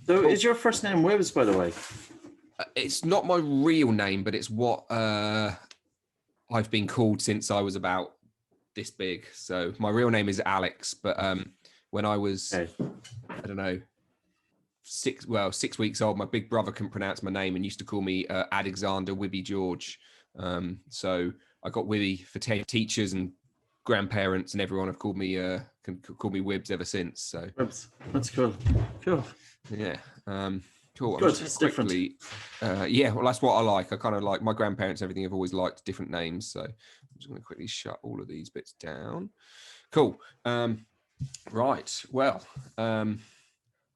So Cool. is your first name Wibbs, by the way? It's not my real name, but it's what I've been called since I was about this big. So my real name is Alex, but when I was, Okay. I don't know, 6 weeks old, my big brother couldn't pronounce my name and used to call me Alexander Wibby George. So I got Wibby for teachers and grandparents, and everyone have called me call me Wibbs ever since. So Wibbs. That's cool. Cool. yeah. Cool. Good. I'm just It's quickly, yeah. Well, that's what I like. I kind of like my grandparents. Everything have always liked different names. So I'm just going to quickly shut all of these bits down. Cool. Right. Well, I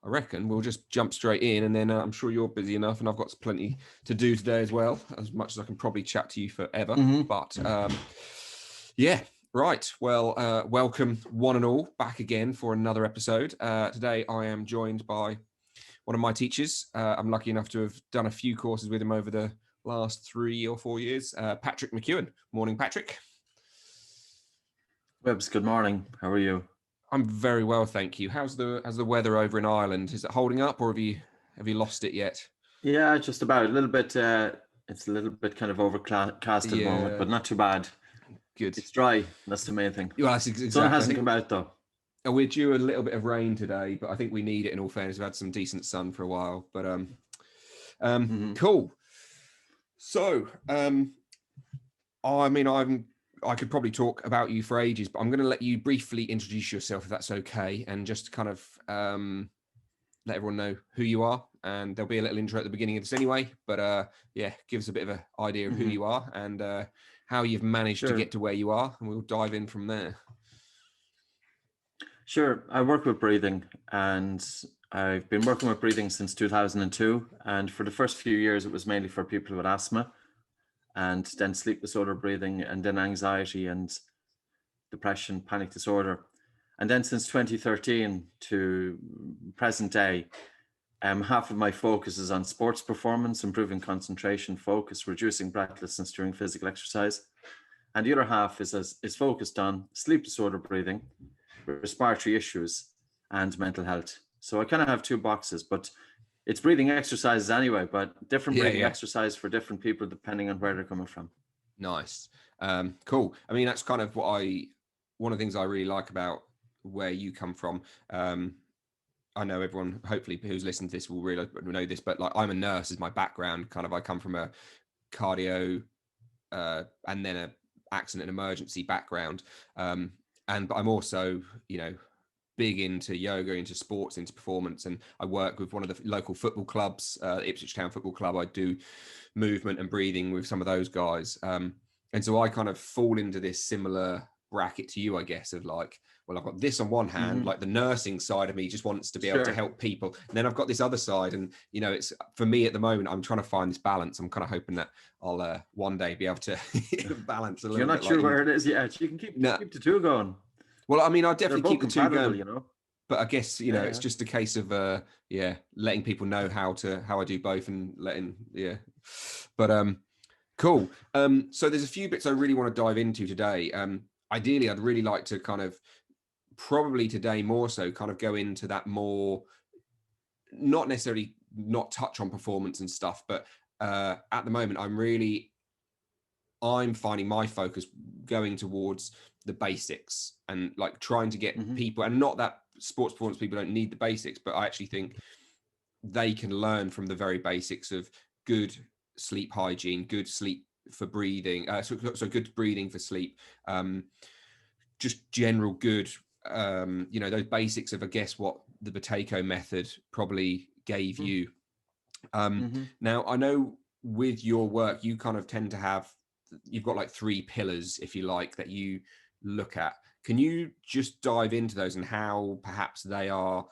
reckon we'll just jump straight in, and then I'm sure you're busy enough, and I've got plenty to do today as well. As much as I can probably chat to you forever, but yeah. Right. Well, welcome one and all back again for another episode. Today I am joined by one of my teachers. I'm lucky enough to have done a few courses with him over the last 3 or 4 years. Patrick Mckeown. Morning, Patrick. Wibbs, good morning. How are you? I'm very well, thank you. How's the weather over in Ireland? Is it holding up, or have you lost it yet? Yeah, just about a little bit. It's a little bit kind of overcast at the moment, but not too bad. Good. It's dry. That's the main thing. Well, that's exactly. Sun hasn't come out though. We're due a little bit of rain today, but I think we need it. In all fairness, we've had some decent sun for a while. But cool. So, I mean, I could probably talk about you for ages, but I'm going to let you briefly introduce yourself, if that's okay, and just kind of let everyone know who you are. And there'll be a little intro at the beginning of this anyway. But yeah, give us a bit of an idea of who you are and how you've managed to get to where you are, and we'll dive in from there. Sure. I work with breathing, and I've been working with breathing since 2002. And for the first few years, it was mainly for people with asthma, and then sleep disorder breathing, and then anxiety and depression, panic disorder. And then since 2013 to present day, half of my focus is on sports performance, improving concentration, focus, reducing breathlessness during physical exercise. And the other half is focused on sleep disorder breathing, respiratory issues, and mental health. So I kind of have two boxes, but it's breathing exercises anyway, but different breathing exercise for different people depending on where they're coming from. Nice. Cool. I mean, that's kind of one of the things I really like about where you come from. I know everyone, hopefully, who's listened to this will really know this, but like I'm a nurse is my background. Kind of, I come from a cardio and then a accident and emergency background. But I'm also, big into yoga, into sports, into performance. And I work with one of the local football clubs, Ipswich Town Football Club. I do movement and breathing with some of those guys. And so I kind of fall into this similar bracket to you, I guess, of like, well, I've got this on one hand, like the nursing side of me just wants to be able to help people. And then I've got this other side. And, it's for me at the moment, I'm trying to find this balance. I'm kind of hoping that I'll one day be able to balance a little bit. You're not sure where it is yet. You can keep the two going. Well, I mean, I'll definitely keep the two going, but I guess, it's just a case of, letting people know how I do both and but, cool. So there's a few bits I really want to dive into today. Ideally, I'd really like to kind of probably today more so kind of go into that more, not necessarily not touch on performance and stuff, but at the moment, I'm finding my focus going towards the basics and like trying to get people, and not that sports performance people don't need the basics, but I actually think they can learn from the very basics of good sleep hygiene, good sleep for breathing, so good breathing for sleep, just general good, those basics of, I guess, what the Buteyko method probably gave you. Now, I know with your work, you kind of tend to have, you've got like 3 pillars, if you like, that you look at. Can you just dive into those and how perhaps they are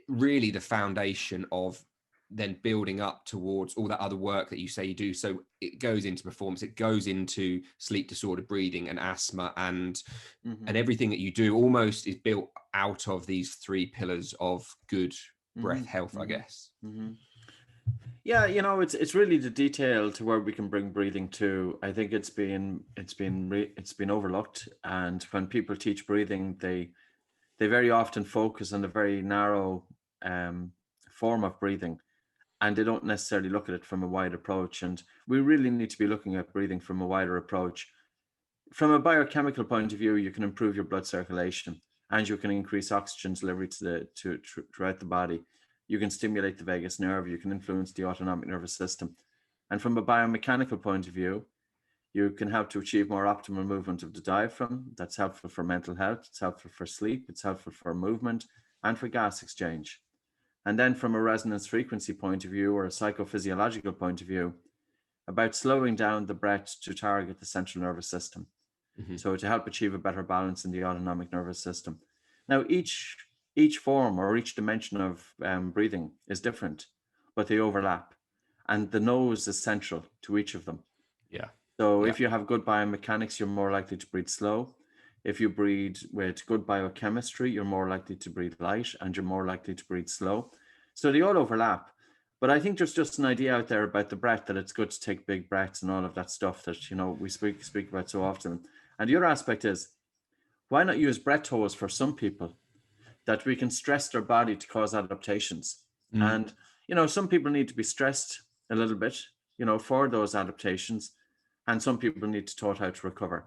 really the foundation of then building up towards all that other work that you say you do? So it goes into performance, it goes into sleep disorder breathing and asthma, and everything that you do almost is built out of these 3 pillars of good breath health, I guess. Yeah, it's really the detail to where we can bring breathing to. I think it's been overlooked, and when people teach breathing, they very often focus on a very narrow form of breathing, and they don't necessarily look at it from a wide approach. And we really need to be looking at breathing from a wider approach. From a biochemical point of view, you can improve your blood circulation, and you can increase oxygen delivery throughout the body. You can stimulate the vagus nerve, you can influence the autonomic nervous system. And from a biomechanical point of view, you can help to achieve more optimal movement of the diaphragm. That's helpful for mental health, it's helpful for sleep, it's helpful for movement and for gas exchange. And then from a resonance frequency point of view or a psychophysiological point of view, about slowing down the breath to target the central nervous system. So to help achieve a better balance in the autonomic nervous system. Now, each form or each dimension of breathing is different, but they overlap. And the nose is central to each of them. Yeah. So if you have good biomechanics, you're more likely to breathe slow. If you breathe with good biochemistry, you're more likely to breathe light, and you're more likely to breathe slow. So they all overlap. But I think there's just an idea out there about the breath, that it's good to take big breaths and all of that stuff that, you know, we speak about so often. And the other aspect is, why not use breath holds for some people, that we can stress their body to cause adaptations? And, you know, some people need to be stressed a little bit, you know, for those adaptations. And some people need to be taught how to recover.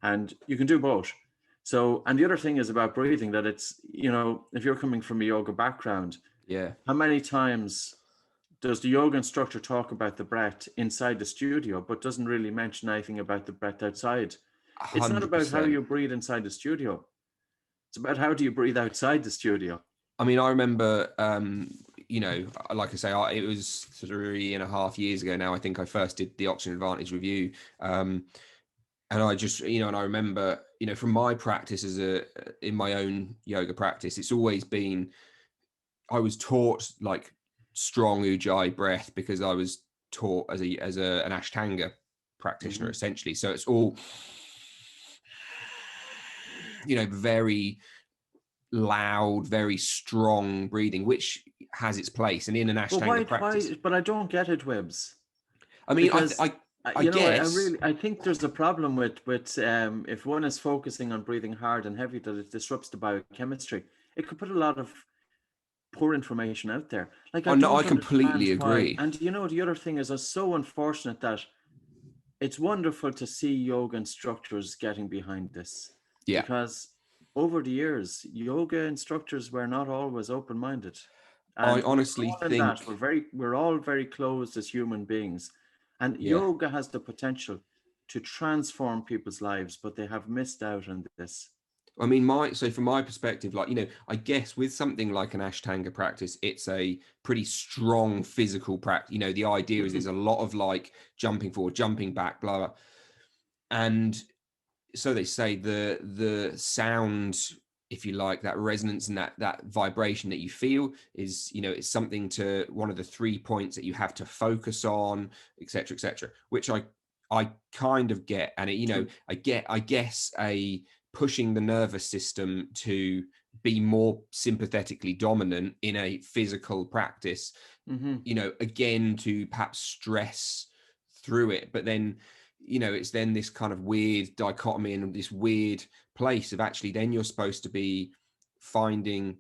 And you can do both. So, and the other thing is about breathing, that it's, you know, if you're coming from a yoga background, how many times does the yoga instructor talk about the breath inside the studio, but doesn't really mention anything about the breath outside? 100%. It's not about how you breathe inside the studio. It's about how do you breathe outside the studio. I mean, I remember, you know, like I say, it was 3.5 years ago now. I think I first did the Oxygen Advantage review. And I just, you know, and I remember, you know, from my practice in my own yoga practice, it's always been, I was taught like strong ujjayi breath because I was taught as an Ashtanga practitioner, essentially. So it's all, you know, very loud, very strong breathing, which has its place. And in an Ashtanga practice. But I don't get it, Wibbs. I mean, I guess. I think there's a problem with if one is focusing on breathing hard and heavy, that it disrupts the biochemistry. It could put a lot of poor information out there. Like, I completely agree. And you know, the other thing is, it's so unfortunate that it's wonderful to see yoga instructors getting behind this. Yeah. Because over the years, yoga instructors were not always open-minded. I honestly think we're all very closed as human beings. And yoga has the potential to transform people's lives, but they have missed out on this. I mean, so from my perspective, like, you know, I guess with something like an Ashtanga practice, it's a pretty strong physical practice. You know, the idea is there's a lot of like jumping forward, jumping back, blah, blah. And so they say the sound, if you like, that resonance and that vibration that you feel is, you know, it's something to one of the 3 points that you have to focus on, etc., which I kind of get. And it, you know, I guess pushing the nervous system to be more sympathetically dominant in a physical practice, you know, again, to perhaps stress through it. But then, you know, it's then this kind of weird dichotomy and this weird place of actually then you're supposed to be finding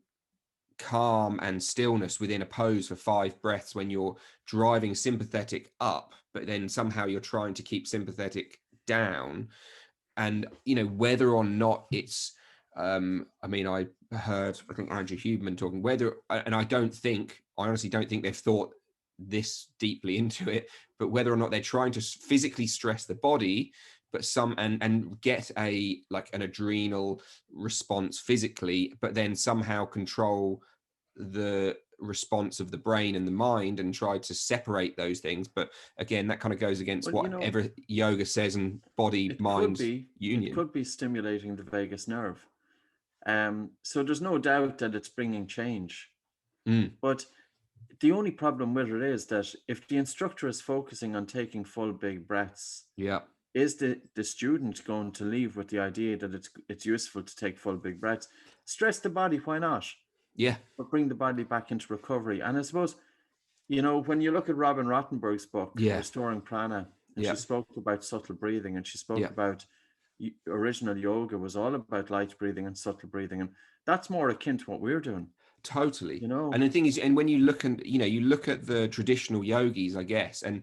calm and stillness within a pose for 5 breaths when you're driving sympathetic up, but then somehow you're trying to keep sympathetic down. And, you know, whether or not it's, I mean, I think Andrew Huberman talking and I honestly don't think they've thought this deeply into it, but whether or not they're trying to physically stress the body, but and get an adrenal response physically, but then somehow control the response of the brain and the mind and try to separate those things. But again, that kind of goes against whatever yoga says and body mind union. It could be stimulating the vagus nerve. So there's no doubt that it's bringing change. But the only problem with it is that if the instructor is focusing on taking full big breaths, is the student going to leave with the idea that it's useful to take full big breaths? Stress the body, why not? Yeah. But bring the body back into recovery. And I suppose, you know, when you look at Robin Rottenberg's book, Restoring Prana, and she spoke about subtle breathing, and she spoke about original yoga was all about light breathing and subtle breathing. And that's more akin to what we're doing. Totally. You know, And the thing is, and when you look and, you look at the traditional yogis, I guess, and,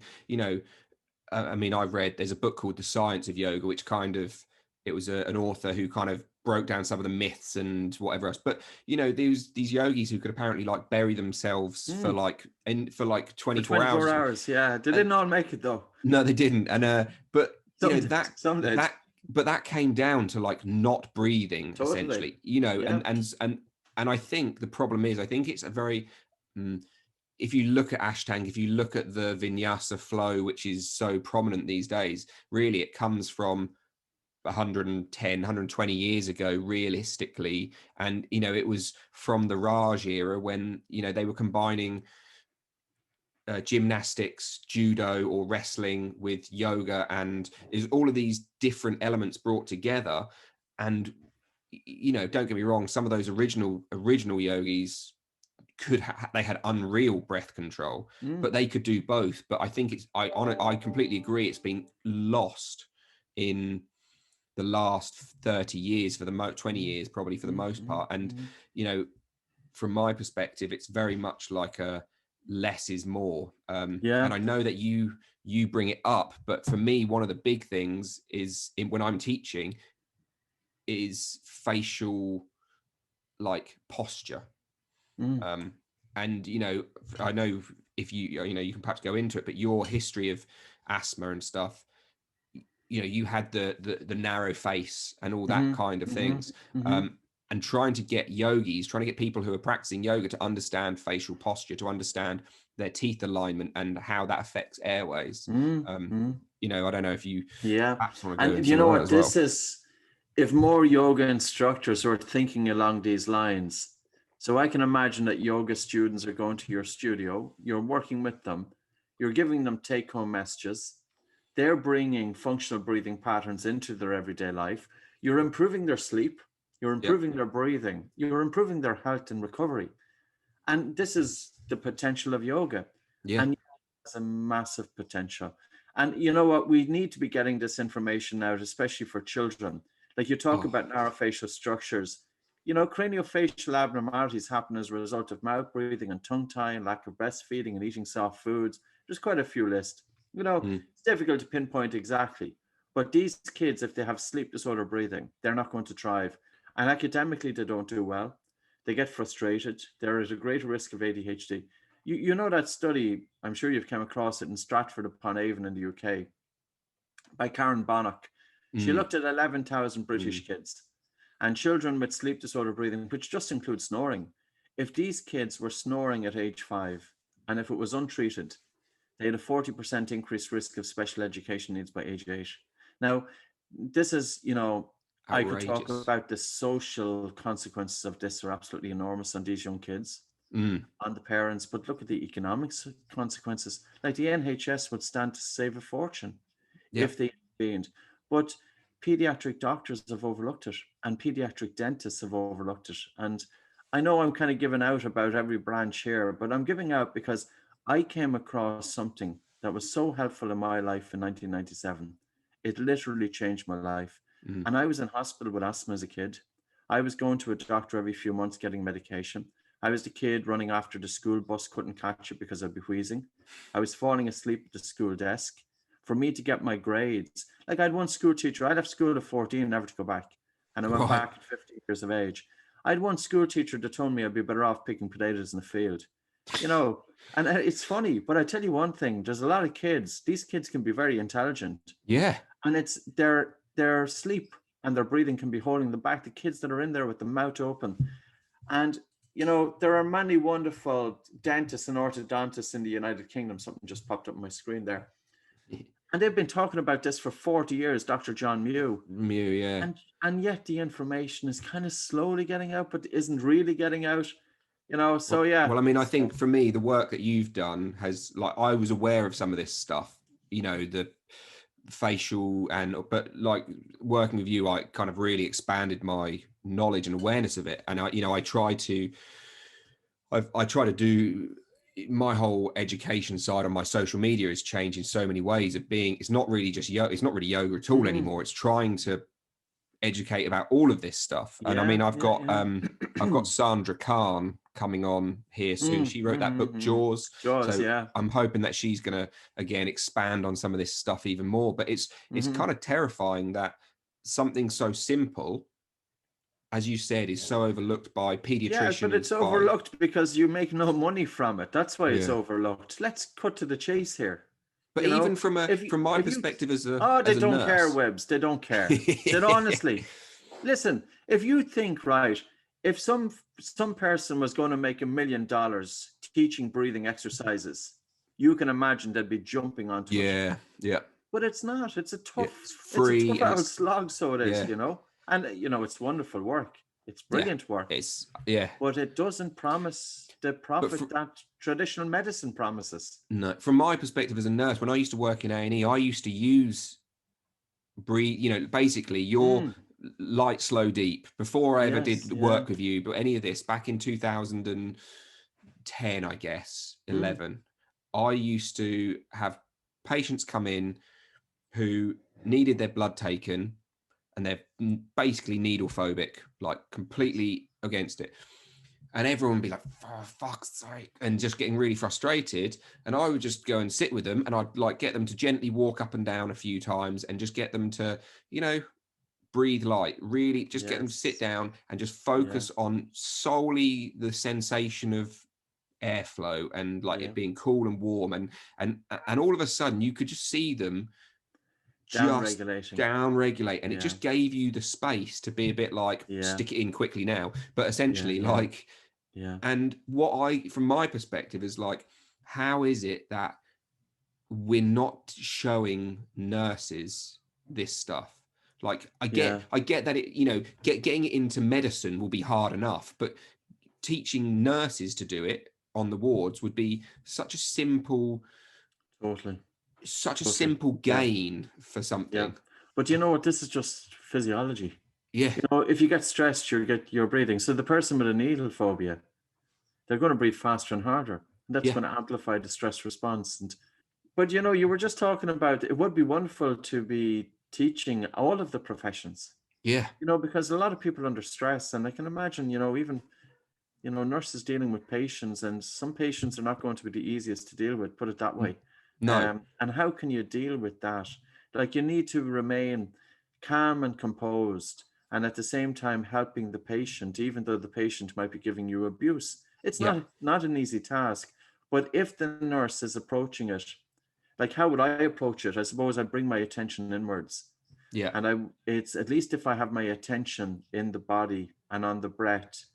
I mean, I've read, there's a book called The Science of Yoga, which kind of, it was an author who kind of broke down some of the myths and whatever else. But, these yogis who could apparently like bury themselves for like 24 hours. 24 hours. Yeah. They didn't all make it though. No, they didn't. And, but, Some did. But that came down to like not breathing, Totally. essentially, Yeah. and I think the problem is, I think it's a very, if you look at Ashtanga, if you look at the Vinyasa flow, which is so prominent these days, really it comes from 110, 120 years ago, realistically. And, it was from the Raj era when, they were combining gymnastics, judo or wrestling with yoga, and is all of these different elements brought together. And don't get me wrong, some of those original yogis they had unreal breath control, but they could do both. But I think I completely agree, it's been lost in the last 30 years, for the 20 years probably, for the most part. And from my perspective, it's very much like a less is more. And I know that you bring it up, but for me, one of the big things is when I'm teaching is facial like posture. And I know if you can perhaps go into it, but your history of asthma and stuff, you had the narrow face and all that kind of things. And trying to get people who are practicing yoga to understand facial posture, to understand their teeth alignment and how that affects airways. I don't know if you perhaps want to go into that as well. If more yoga instructors are thinking along these lines. So I can imagine that yoga students are going to your studio, you're working with them, you're giving them take-home messages, they're bringing functional breathing patterns into their everyday life, you're improving their sleep, you're improving their breathing, you're improving their health and recovery. And this is the potential of yoga. And it has a massive potential. And you know what? We need to be getting this information out, especially for children. Like you talk about narrow facial structures. Craniofacial abnormalities happen as a result of mouth breathing and tongue tie and lack of breastfeeding and eating soft foods. There's quite a few lists. It's difficult to pinpoint exactly. But these kids, if they have sleep disorder breathing, they're not going to thrive. And academically, they don't do well. They get frustrated. They're at a greater risk of ADHD. You know that study, I'm sure you've come across it, in Stratford-upon-Avon in the UK by Karen Bonnock. She looked at 11,000 British kids and children with sleep disorder breathing, which just includes snoring. If these kids were snoring at age 5, and if it was untreated, they had a 40% increased risk of special education needs by age 8. Now, this is, I could talk about the social consequences of this are absolutely enormous on these young kids, on the parents, but look at the economic consequences. Like the NHS would stand to save a fortune if they intervened. But pediatric doctors have overlooked it, and pediatric dentists have overlooked it. And I know I'm kind of giving out about every branch here, but I'm giving out because I came across something that was so helpful in my life in 1997. It literally changed my life. And I was in hospital with asthma as a kid. I was going to a doctor every few months getting medication. I was the kid running after the school bus, couldn't catch it because I'd be wheezing. I was falling asleep at the school desk. For me to get my grades, like I had one school teacher, I left school at 14, never to go back. And I went back at 15 years of age. I had one school teacher that told me I'd be better off picking potatoes in the field. And it's funny, but I tell you one thing, there's a lot of kids, these kids can be very intelligent. And it's their sleep and their breathing can be holding them back. The kids that are in there with the mouth open. And, there are many wonderful dentists and orthodontists in the United Kingdom. Something just popped up on my screen there. And they've been talking about this for 40 years, Dr. John Mew. And yet the information is kind of slowly getting out, but isn't really getting out. Well, I mean, I think for me, the work that you've done has, like, I was aware of some of this stuff, the facial but like working with you, I kind of really expanded my knowledge and awareness of it. And I try to do my whole education side on my social media is changing so many ways of being. It's not really just yoga. It's not really yoga at all anymore. It's trying to educate about all of this stuff. And I mean, I've got Sandra Khan coming on here soon. She wrote that book, Jaws. Jaws, so yeah. I'm hoping that she's going to, again, expand on some of this stuff even more. But it's kind of terrifying that something so simple, as you said, is so overlooked by pediatricians. Yeah, but it's overlooked because you make no money from it. That's why it's overlooked. Let's cut to the chase here. But even from my perspective as a they as a don't nurse, care, Webbs. They don't care. They honestly, listen. If you think right, if some person was going to make $1 million teaching breathing exercises, you can imagine they'd be jumping onto it. Yeah. But it's not. It's a tough, it's free, it's a tough old slog. So it is, and it's wonderful work. It's brilliant work. But it doesn't promise the profit that traditional medicine promises. No, from my perspective as a nurse, when I used to work in A&E, I used to use breathe. Basically your light, slow, deep. Before I ever did work with you, but any of this back in 2010, I guess 11, I used to have patients come in who needed their blood taken, and they're basically needle phobic, like completely against it. And everyone would be like, for fuck's sake, and just getting really frustrated. And I would just go and sit with them, and I'd like get them to gently walk up and down a few times and just get them to, breathe light, really just get them to sit down and just focus on solely the sensation of airflow and like it being cool and warm. And all of a sudden you could just see them down regulate, and it just gave you the space to be a bit like stick it in quickly now, but essentially and what I, from my perspective, is like, how is it that we're not showing nurses this stuff? Like I get that it, getting it into medicine will be hard enough, but teaching nurses to do it on the wards would be such a simple simple gain for something. But you know what, this is just physiology. If you get stressed, you get your breathing. So the person with a needle phobia, they're going to breathe faster and harder, and that's going to amplify the stress response. But you were just talking about, it would be wonderful to be teaching all of the professions, because a lot of people are under stress, and I can imagine even nurses dealing with patients, and some patients are not going to be the easiest to deal with, put it that way. No. And how can you deal with that? Like, you need to remain calm and composed, and at the same time helping the patient, even though the patient might be giving you abuse. It's not an easy task. But if the nurse is approaching it, like, how would I approach it? I suppose I'd bring my attention inwards. And it's at least if I have my attention in the body and on the breath,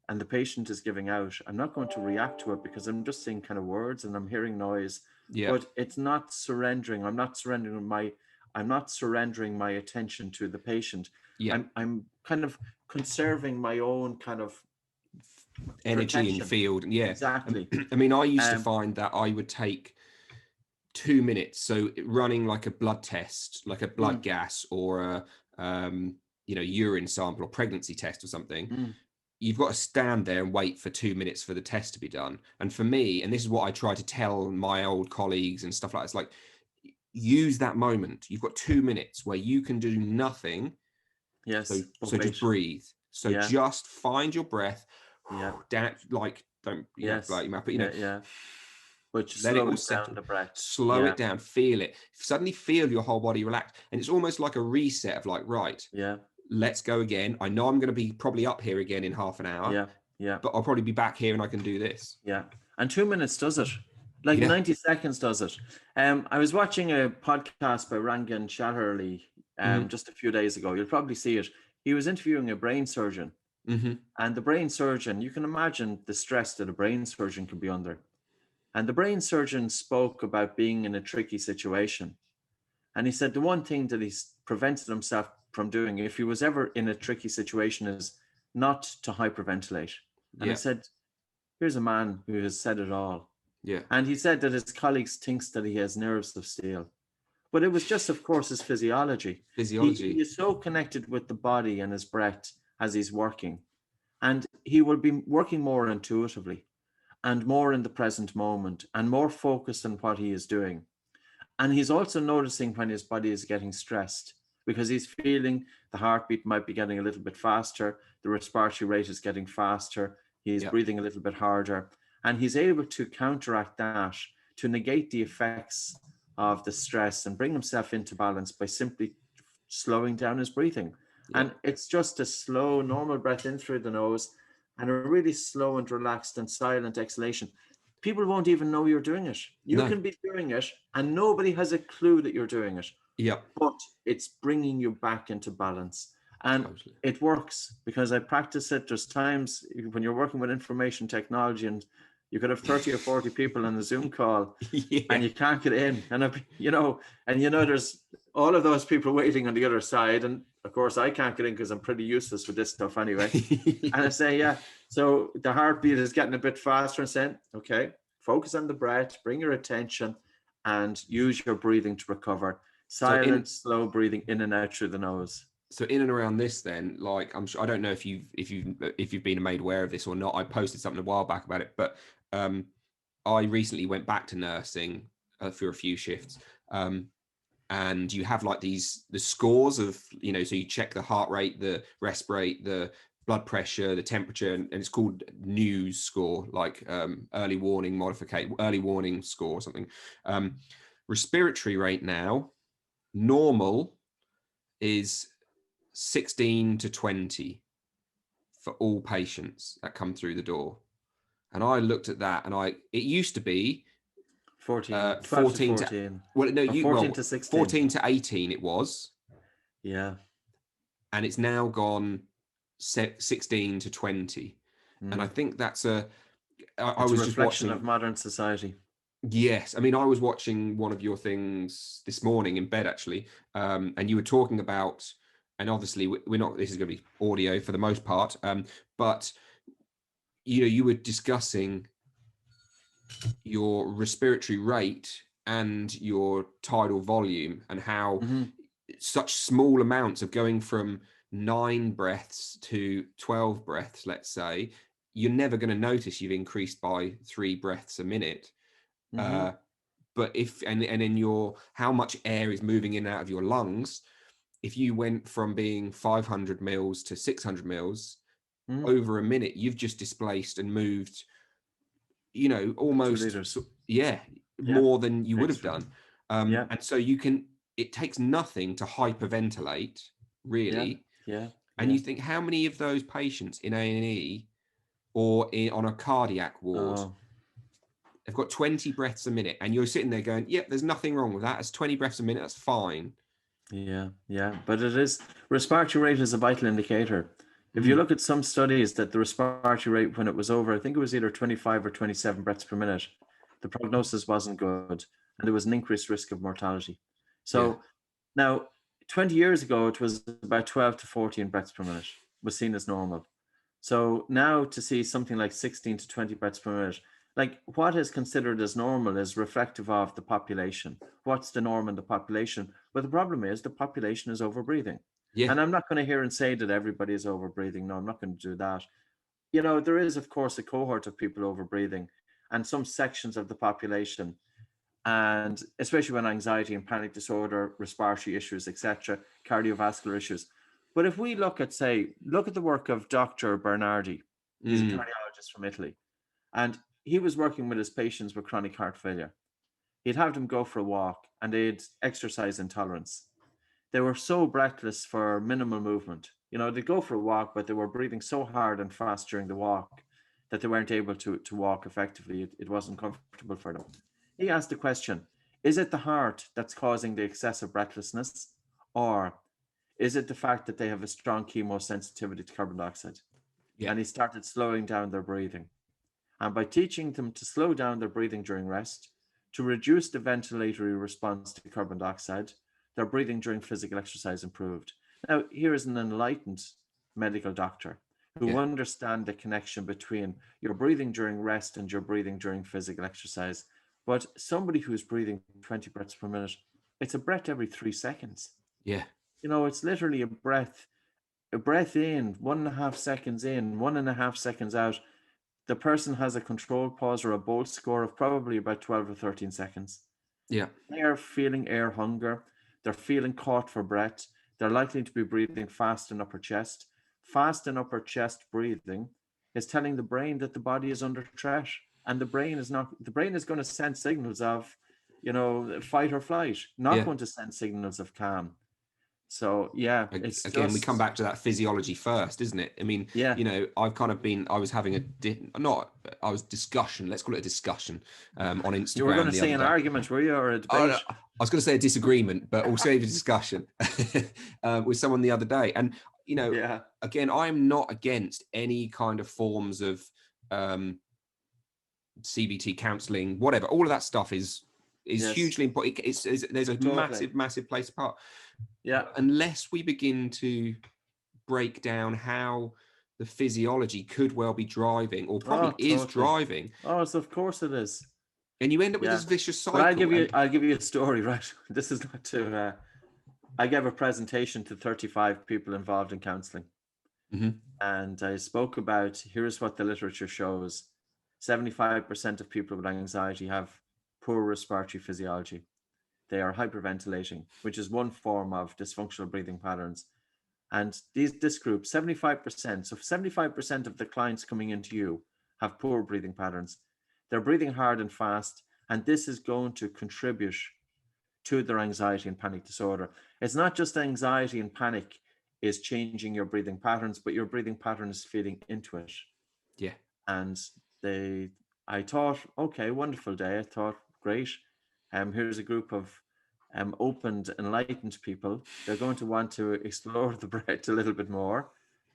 and the patient is giving out, I'm not going to react to it, because I'm just saying kind of words and I'm hearing noise. But it's not surrendering. I'm not surrendering my attention to the patient. I'm kind of conserving my own kind of energy protection. and field. Exactly. I mean, I used to find that I would take 2 minutes. So running like a blood test, like a blood gas, or a urine sample or pregnancy test or something. You've got to stand there and wait for 2 minutes for the test to be done. And for me, and this is what I try to tell my old colleagues and stuff like that, it's like, use that moment. You've got 2 minutes where you can do nothing. So just breathe. So just find your breath. Down, like, don't blow your mouth, but but let it all settle. The breath. Slow it down. Feel it. Suddenly feel your whole body relax, and it's almost like a reset of like, right. Let's go again. I know I'm going to be probably up here again in half an hour. But I'll probably be back here and I can do this. And 2 minutes does it. Like 90 seconds does it. I was watching a podcast by Rangan Chatterley just a few days ago. You'll probably see it. He was interviewing a brain surgeon. And the brain surgeon, you can imagine the stress that a brain surgeon can be under. And the brain surgeon spoke about being in a tricky situation. And he said the one thing that he's prevented himself from doing, if he was ever in a tricky situation, is not to hyperventilate. And I said, here's a man who has said it all. And he said that his colleagues thinks that he has nerves of steel. But it was just, of course, his physiology. He is so connected with the body and his breath as he's working. And he will be working more intuitively and more in the present moment and more focused on what he is doing. And he's also noticing when his body is getting stressed, because he's feeling the heartbeat might be getting a little bit faster, the respiratory rate is getting faster, He's breathing a little bit harder, and he's able to counteract that, to negate the effects of the stress and bring himself into balance by simply slowing down his breathing. And it's just a slow, normal breath in through the nose and a really slow and relaxed and silent exhalation. People won't even know you're doing it. You can be doing it and nobody has a clue that you're doing it. But it's bringing you back into balance. And it works because I practice it. There's times when you're working with information technology and you could have 30 or 40 people on the Zoom call and you can't get in. And, there's all of those people waiting on the other side. And of course, I can't get in because I'm pretty useless with this stuff anyway. And I say, so the heartbeat is getting a bit faster and saying, okay, focus on the breath, bring your attention and use your breathing to recover. Silent, slow breathing in and out through the nose. So in and around this, then, like, I'm sure, I don't know if you've been made aware of this or not. I posted something a while back about it, but I recently went back to nursing for a few shifts, and you have like the scores of, so you check the heart rate, the respirate, the blood pressure, the temperature, and it's called NEWS score, like early warning score or something. Respiratory rate now, normal is 16 to 20 for all patients that come through the door. And I looked at that, and it used to be 14 to 14 to 16. 14 to 18 it was. Yeah. And it's now gone 16 to 20. And I think that's I was a reflection just watching of modern society. Yes. I mean, I was watching one of your things this morning in bed, actually. And you were talking about, and obviously we're not, this is going to be audio for the most part. But, you were discussing your respiratory rate and your tidal volume and how such small amounts of going from 9 breaths to 12 breaths, let's say, you're never going to notice you've increased by 3 breaths a minute. But if and in your how much air is moving in and out of your lungs, if you went from being 500 mils to 600 mils over a minute, you've just displaced and moved, almost 2 liters. More than you would have done. And so it takes nothing to hyperventilate, really. And you think, how many of those patients in A&E or on a cardiac ward they've got 20 breaths a minute, and you're sitting there going, yep, there's nothing wrong with that. It's 20 breaths a minute. That's fine. Yeah. But respiratory rate is a vital indicator. If you look at some studies that the respiratory rate, when it was over, I think it was either 25 or 27 breaths per minute, the prognosis wasn't good, and there was an increased risk of mortality. So now, 20 years ago, it was about 12 to 14 breaths per minute was seen as normal. So now to see something like 16 to 20 breaths per minute, like what is considered as normal is reflective of the population. What's the norm in the population? But the problem is the population is overbreathing. And I'm not going to hear and say that everybody is overbreathing. No, I'm not going to do that. There is, of course, a cohort of people overbreathing and some sections of the population. And especially when anxiety and panic disorder, respiratory issues, etc., cardiovascular issues. But if we look at the work of Dr. Bernardi, he's a cardiologist from Italy, and he was working with his patients with chronic heart failure. He'd have them go for a walk and they'd exercise intolerance. They were so breathless for minimal movement. They'd go for a walk, but they were breathing so hard and fast during the walk that they weren't able to walk effectively. It wasn't comfortable for them. He asked the question, is it the heart that's causing the excessive breathlessness, or is it the fact that they have a strong chemosensitivity to carbon dioxide? And he started slowing down their breathing. And by teaching them to slow down their breathing during rest, to reduce the ventilatory response to carbon dioxide, their breathing during physical exercise improved. Now, here is an enlightened medical doctor who understand the connection between your breathing during rest and your breathing during physical exercise. But somebody who's breathing 20 breaths per minute, it's a breath every 3 seconds. It's literally a breath in, 1.5 seconds in, 1.5 seconds out. The person has a control pause or a Bolt score of probably about 12 or 13 seconds. They are feeling air hunger. They're feeling caught for breath. They're likely to be breathing fast in upper chest. Fast and upper chest breathing is telling the brain that the body is under threat, and the brain is going to send signals of, fight or flight, not going to send signals of calm. So yeah, it's again, we come back to that physiology first, isn't it? I mean, I've kind of been, I was having discussion, let's call it a discussion on Instagram. You were going to say an argument, were you, or a debate? No, I was going to say a disagreement, but also a discussion with someone the other day. And, again, I'm not against any kind of forms of CBT counseling, whatever. All of that stuff is hugely important. There's a massive place apart. Yeah. Unless we begin to break down how the physiology could well be driving, or probably is driving. Oh, so of course it is. And you end up with this vicious cycle. But I'll give you a story, right? This is not to. I gave a presentation to 35 people involved in counselling, and I spoke about, here's what the literature shows: 75% of people with anxiety have poor respiratory physiology. They are hyperventilating, which is one form of dysfunctional breathing patterns. And this group, 75%, so 75% of the clients coming into you have poor breathing patterns. They're breathing hard and fast, and this is going to contribute to their anxiety and panic disorder. It's not just anxiety and panic is changing your breathing patterns, but your breathing pattern is feeding into it. Yeah. And I thought, okay, wonderful day. I thought, great. Here's a group of opened, enlightened people. They're going to want to explore the breath a little bit more.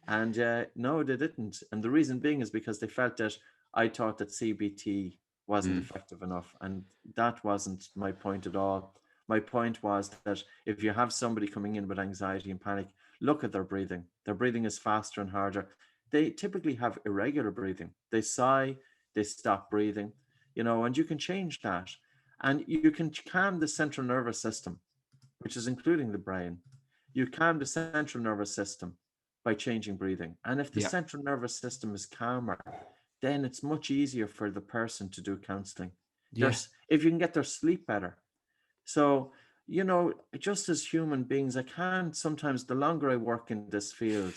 And no, they didn't. And the reason being is because they felt that I thought that CBT wasn't effective enough. And that wasn't my point at all. My point was that if you have somebody coming in with anxiety and panic, look at their breathing. Their breathing is faster and harder. They typically have irregular breathing. They sigh, they stop breathing, and you can change that. And you can calm the central nervous system, which is including the brain. You calm the central nervous system by changing breathing. And if the central nervous system is calmer, then it's much easier for the person to do counseling. If you can get their sleep better. So, just as human beings, I can't sometimes, the longer I work in this field,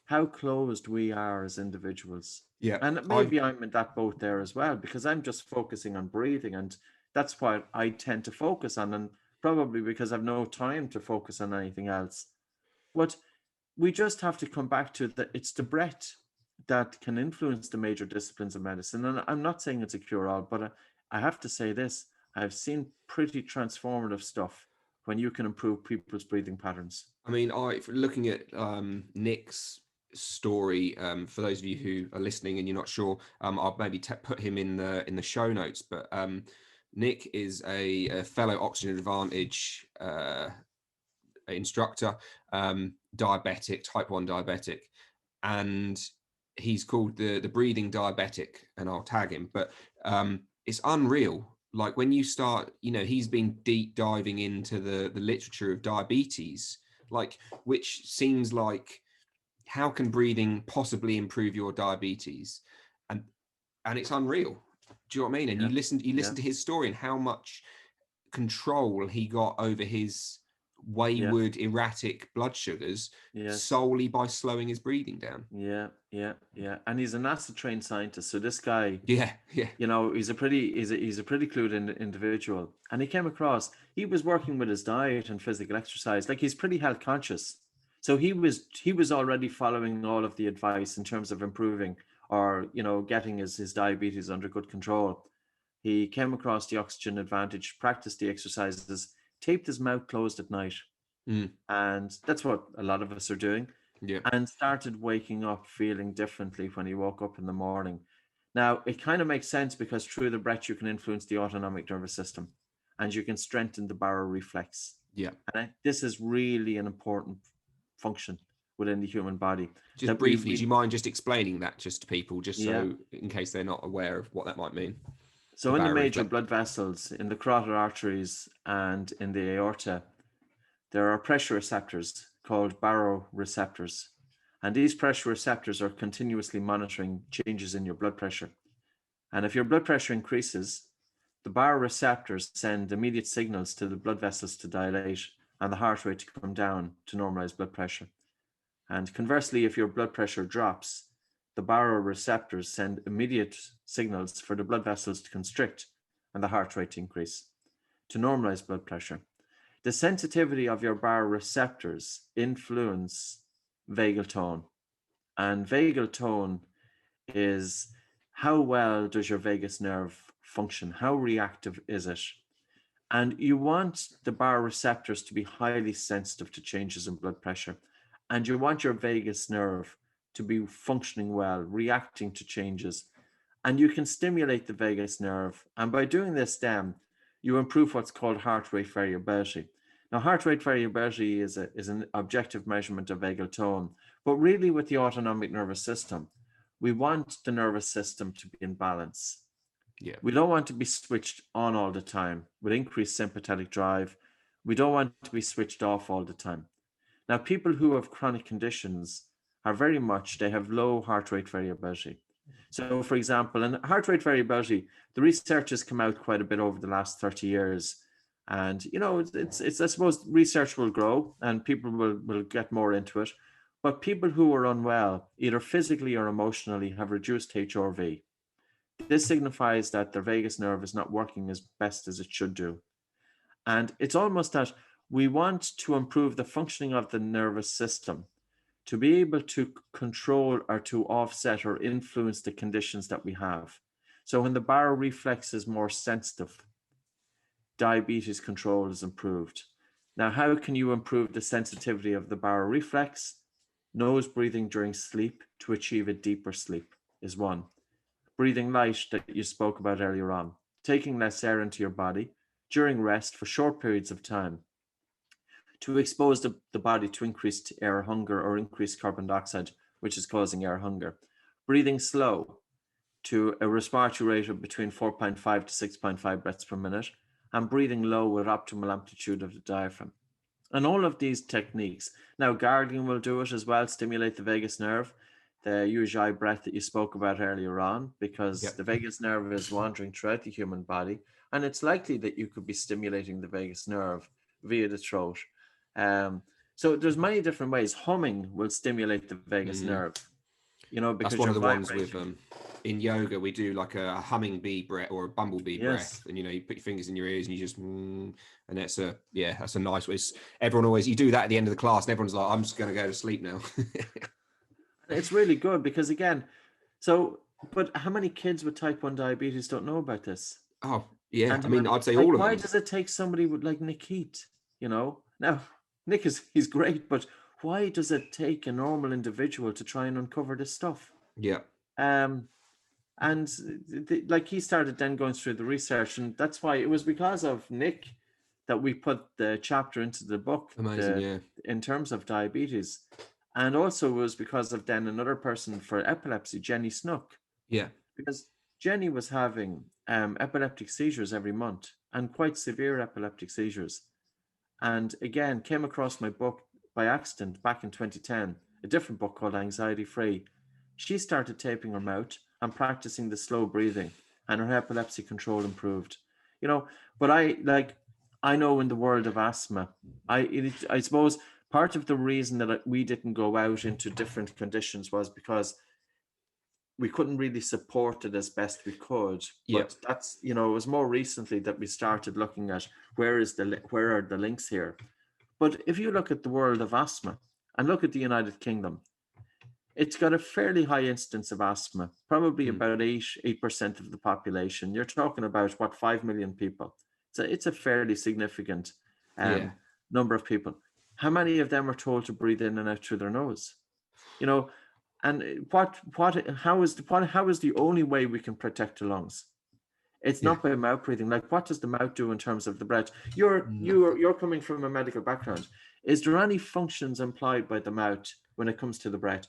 how closed we are as individuals. Yeah. And maybe I'm in that boat there as well, because I'm just focusing on breathing, and that's what I tend to focus on, and probably because I've no time to focus on anything else. But we just have to come back to that. It's the breath that can influence the major disciplines of medicine. And I'm not saying it's a cure-all, but I have to say this: I've seen pretty transformative stuff when you can improve people's breathing patterns. I mean, looking at Nick's story, for those of you who are listening and you're not sure, I'll maybe put him in the show notes. But Nick is a fellow Oxygen Advantage instructor, diabetic, type 1 diabetic, and he's called the breathing diabetic, and I'll tag him. But it's unreal. Like when you start, he's been deep diving into the literature of diabetes, which seems like, how can breathing possibly improve your diabetes? And it's unreal. Do you know what I mean? And you listen to his story and how much control he got over his wayward, erratic blood sugars solely by slowing his breathing down. Yeah. And he's a NASA trained scientist. So this guy, he's a pretty clued in individual. And he came across, he was working with his diet and physical exercise. Like, he's pretty health conscious. So he was already following all of the advice in terms of improving or, getting his diabetes under good control. He came across the Oxygen Advantage, practiced the exercises, taped his mouth closed at night. And that's what a lot of us are doing. And started waking up feeling differently when he woke up in the morning. Now, it kind of makes sense, because through the breath, you can influence the autonomic nervous system and you can strengthen the baroreflex. And this is really an important function within the human body. Just briefly, do you mind just explaining that just to people, just so in case they're not aware of what that might mean? So in the major blood vessels, in the carotid arteries and in the aorta, there are pressure receptors called baroreceptors. And these pressure receptors are continuously monitoring changes in your blood pressure. And if your blood pressure increases, the baroreceptors send immediate signals to the blood vessels to dilate and the heart rate to come down to normalize blood pressure. And conversely, if your blood pressure drops, the baroreceptors send immediate signals for the blood vessels to constrict and the heart rate to increase to normalize blood pressure. The sensitivity of your baroreceptors influence vagal tone, and vagal tone is how well does your vagus nerve function? How reactive is it? And you want the baroreceptors to be highly sensitive to changes in blood pressure. And you want your vagus nerve to be functioning well, reacting to changes. And you can stimulate the vagus nerve. And by doing this, then you improve what's called heart rate variability. Now, heart rate variability is an objective measurement of vagal tone. But really, with the autonomic nervous system, we want the nervous system to be in balance. Yeah. We don't want to be switched on all the time with increased sympathetic drive. We don't want to be switched off all the time. Now, people who have chronic conditions are they have low heart rate variability. So, for example, in heart rate variability, the research has come out quite a bit over the last 30 years. And, it's I suppose research will grow and people will get more into it. But people who are unwell, either physically or emotionally, have reduced HRV. This signifies that their vagus nerve is not working as best as it should do. And it's almost that we want to improve the functioning of the nervous system to be able to control or to offset or influence the conditions that we have. So when the baroreflex is more sensitive, diabetes control is improved. Now, how can you improve the sensitivity of the baroreflex? Nose breathing during sleep to achieve a deeper sleep is one. Breathing light that you spoke about earlier on, taking less air into your body during rest for short periods of time to expose the body to increased air hunger or increased carbon dioxide, which is causing air hunger. Breathing slow to a respiratory rate of between 4.5 to 6.5 breaths per minute, and breathing low with optimal amplitude of the diaphragm. And all of these techniques, now gargling will do it as well, stimulate the vagus nerve, the Ujjayi breath that you spoke about earlier on, because the vagus nerve is wandering throughout the human body, and it's likely that you could be stimulating the vagus nerve via the throat. So there's many different ways. Humming will stimulate the vagus nerve, because that's one of the ones with in yoga we do like a humming bee breath or a bumblebee breath, and you put your fingers in your ears and you just and that's a nice way. Everyone always, you do that at the end of the class and everyone's like, I'm just going to go to sleep now. It's really good because again, but how many kids with type 1 diabetes don't know about this? Oh yeah, and I mean, I'd say all of them. Why does it take somebody with like Nick Heat? Now Nick he's great, but why does it take a normal individual to try and uncover this stuff? Yeah. And like he started then going through the research, and that's why it was because of Nick that we put the chapter into the book. Amazing, in terms of diabetes. And also it was because of then another person for epilepsy, Jenny Snook. Yeah. Because Jenny was having epileptic seizures every month, and quite severe epileptic seizures. And again, came across my book by accident back in 2010, a different book called Anxiety Free. She started taping her mouth and practicing the slow breathing, and her epilepsy control improved. But I know in the world of asthma, I suppose part of the reason that we didn't go out into different conditions was because we couldn't really support it as best we could. But that's, it was more recently that we started looking at where are the links here. But if you look at the world of asthma and look at the United Kingdom, it's got a fairly high incidence of asthma, probably about 8% of the population. You're talking about 5 million people. So it's a fairly significant number of people. How many of them are told to breathe in and out through their nose? And how is the only way we can protect the lungs? It's not by mouth breathing. Like, what does the mouth do in terms of the breath? You're coming from a medical background. Is there any functions implied by the mouth when it comes to the breath?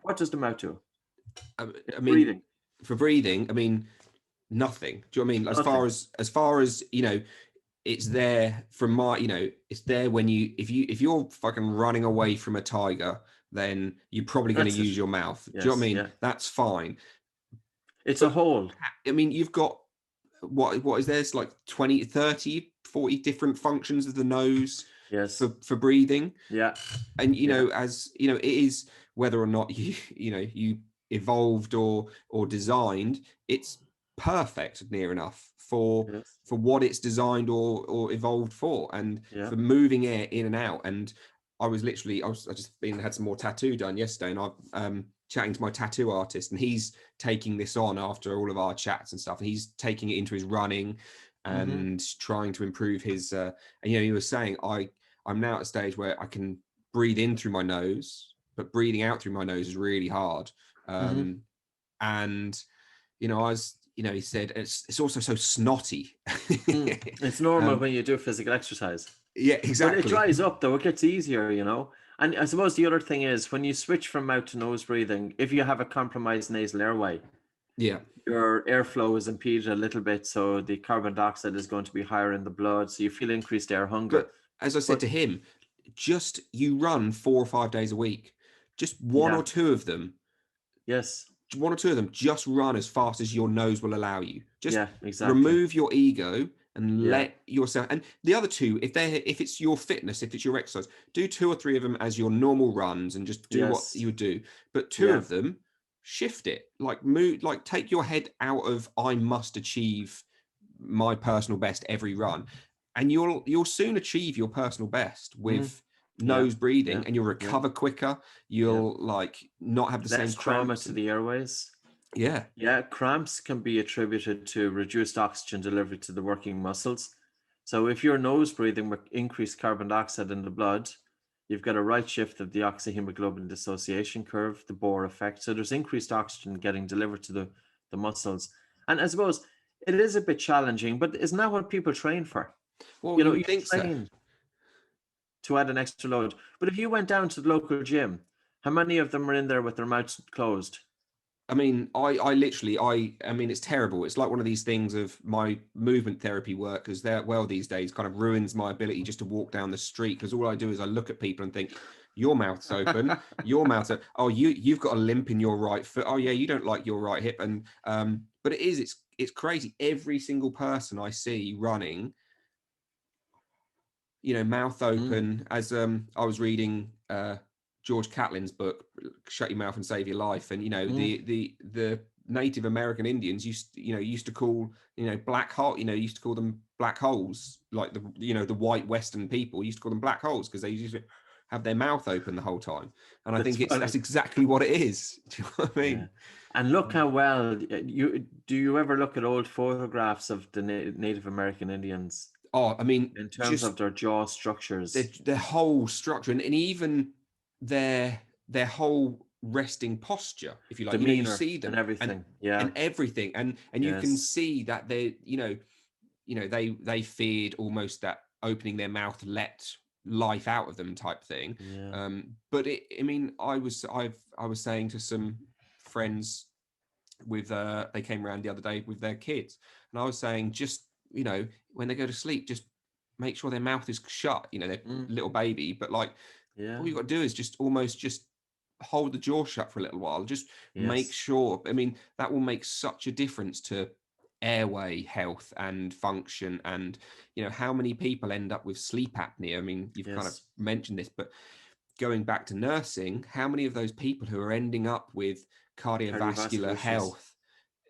What does the mouth do? I mean, breathing. For breathing, I mean, nothing. Do you know what I mean? Nothing. As far as it's there from my, it's there when if you're fucking running away from a tiger, then you're probably going to use your mouth. Yes, do you know what I mean? Yeah. That's fine. It's a whole. I mean, you've got what is there? It's like 20, 30, 40 different functions of the nose. Yes. For breathing. Yeah. And as it is whether or not you evolved or designed, it's perfect near enough for Yes. what it's designed or evolved for, and Yeah. for moving air in and out. And I just had some more tattoo done yesterday, and I'm chatting to my tattoo artist, and he's taking this on after all of our chats and stuff, and he's taking it into his running and trying to improve his and he was saying, I'm now at a stage where I can breathe in through my nose, but breathing out through my nose is really hard. And he said it's also so snotty. It's normal when you do physical exercise. Yeah, exactly. But it dries up though, it gets easier, And I suppose the other thing is, when you switch from mouth to nose breathing, if you have a compromised nasal airway, your airflow is impeded a little bit, so the carbon dioxide is going to be higher in the blood, so you feel increased air hunger. But as I said to him, just you run 4 or 5 days a week, just one or two of them. Yes. One or two of them, just run as fast as your nose will allow you. Just exactly. remove your ego and let yourself. And the other two, if it's your fitness, if it's your exercise, do 2 or 3 of them as your normal runs and just do what you would do. But 2 of them, shift it. Like move, like take your head out of I must achieve my personal best every run, and you'll soon achieve your personal best with nose breathing, and you'll recover quicker. You'll like not have the same trauma to the airways. Cramps can be attributed to reduced oxygen delivery to the working muscles. So if you're nose breathing with increased carbon dioxide in the blood, you've got a right shift of the oxyhemoglobin dissociation curve, the Bohr effect. So there's increased oxygen getting delivered to the muscles. And I suppose it is a bit challenging, but isn't that what people train for? Well, you think so. To add an extra load. But if you went down to the local gym, how many of them are in there with their mouths closed? I mean, I literally, it's terrible. It's like one of these things of my movement therapy work, because these days kind of ruins my ability just to walk down the street, because all I do is I look at people and think, your mouth's open, your mouth's open. Oh, you've got a limp in your right foot. Oh yeah, you don't like your right hip. And but it's crazy. Every single person I see running, mouth open. As I was reading George Catlin's book, Shut Your Mouth and Save Your Life, and the Native American Indians used to call black hole, used to call them black holes, like the white Western people used to call them black holes because they used to have their mouth open the whole time. And I think that's exactly what it is. Do you know what I mean? Yeah. And look how well do you ever look at old photographs of the Native American Indians? Oh, I mean, in terms of their jaw structures, their whole structure, and even their whole resting posture, if you like, demeanor, you see them and everything, and everything, and you can see that they, they feared almost that opening their mouth let life out of them type thing. But I was saying to some friends with they came around the other day with their kids, and I was saying, just when they go to sleep, just make sure their mouth is shut, their little baby, but like all you've got to do is just hold the jaw shut for a little while, just make sure. That will make such a difference to airway health and function. And how many people end up with sleep apnea? You've kind of mentioned this, but going back to nursing, how many of those people who are ending up with cardiovascular health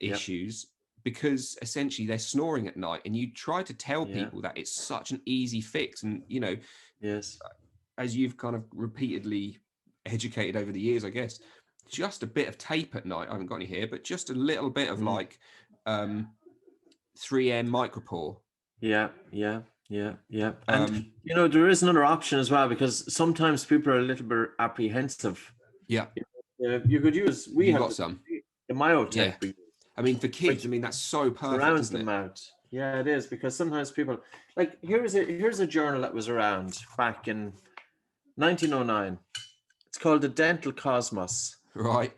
issues, because essentially they're snoring at night, and you try to tell people that it's such an easy fix. And as you've kind of repeatedly educated over the years, I guess, just a bit of tape at night, I haven't got any here, but just a little bit of 3M micropore. And there is another option as well, because sometimes people are a little bit apprehensive. You could use some the myotape. For kids, that's so perfect, surrounds the mouth. Yeah, it is, because sometimes people, like, here's a journal that was around back in 1909. It's called the Dental Cosmos. Right.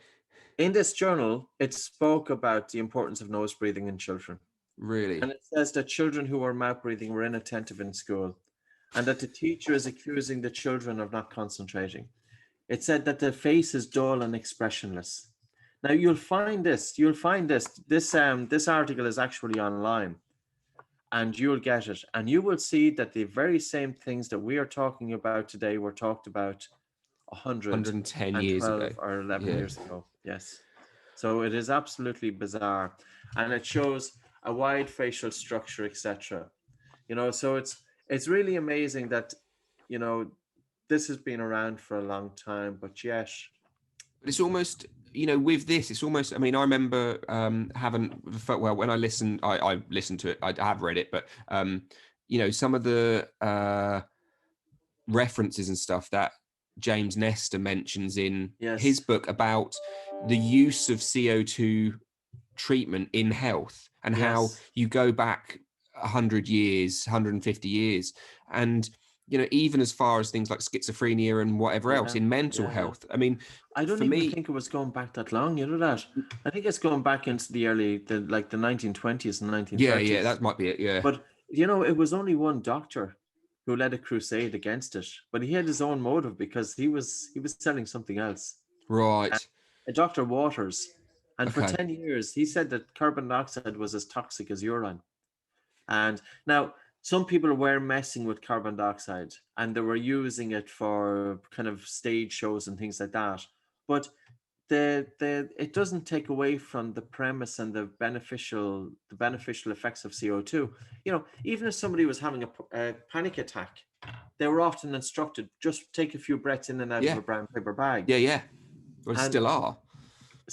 In this journal, it spoke about the importance of nose breathing in children. Really? And it says that children who were mouth breathing were inattentive in school, and that the teacher is accusing the children of not concentrating. It said that the face is dull and expressionless. Now you'll find this. This article is actually online, and you'll get it, and you will see that the very same things that we are talking about today were talked about 110 years ago, or 11 years ago. Yes. So it is absolutely bizarre, and it shows a wide facial structure, etc. So it's really amazing that you know this has been around for a long time, but yet, But it's almost, with this, it's almost, I mean, I remember having, well, when I listened, I listened to it, I have read it, but, some of the references and stuff that James Nestor mentions in his yes, book about the use of CO2 treatment in health, and how yes, you go back 100 years, 150 years, and even as far as things like schizophrenia and whatever else yeah, in mental yeah. health. I mean, I don't for even me, think it was going back that long. You know that? I think it's going back into the 1920s and yeah, 1930s. that might be it. Yeah, But it was only one doctor who led a crusade against it, but he had his own motive because he was selling something else. And right. Dr. Waters, and for Okay. 10 years he said that carbon dioxide was as toxic as urine. And now some people were messing with carbon dioxide and they were using it for kind of stage shows and things like that. But the it doesn't take away from the premise and the beneficial effects of CO2. Even if somebody was having a panic attack, they were often instructed just take a few breaths in and out of Yeah, a brown paper bag, yeah. Well, and still are,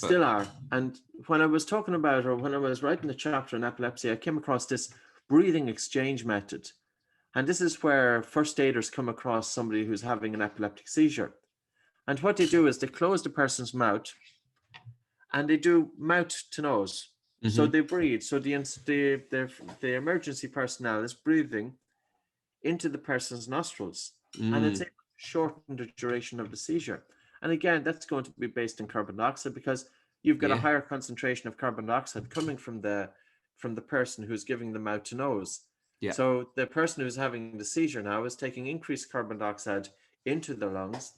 but still are. And when I was talking about, or when I was writing the chapter on epilepsy, I came across this breathing exchange method. And this is where first aiders come across somebody who's having an epileptic seizure. And what they do is they close the person's mouth and they do mouth to nose. So hmm they breathe. So the emergency personnel is breathing into the person's nostrils, and it's able to shorten the duration of the seizure. And again, that's going to be based on carbon dioxide because you've got a yeah, higher concentration of carbon dioxide coming from the person who's giving the mouth to nose. yeah. So the person who's having the seizure now is taking increased carbon dioxide into their lungs.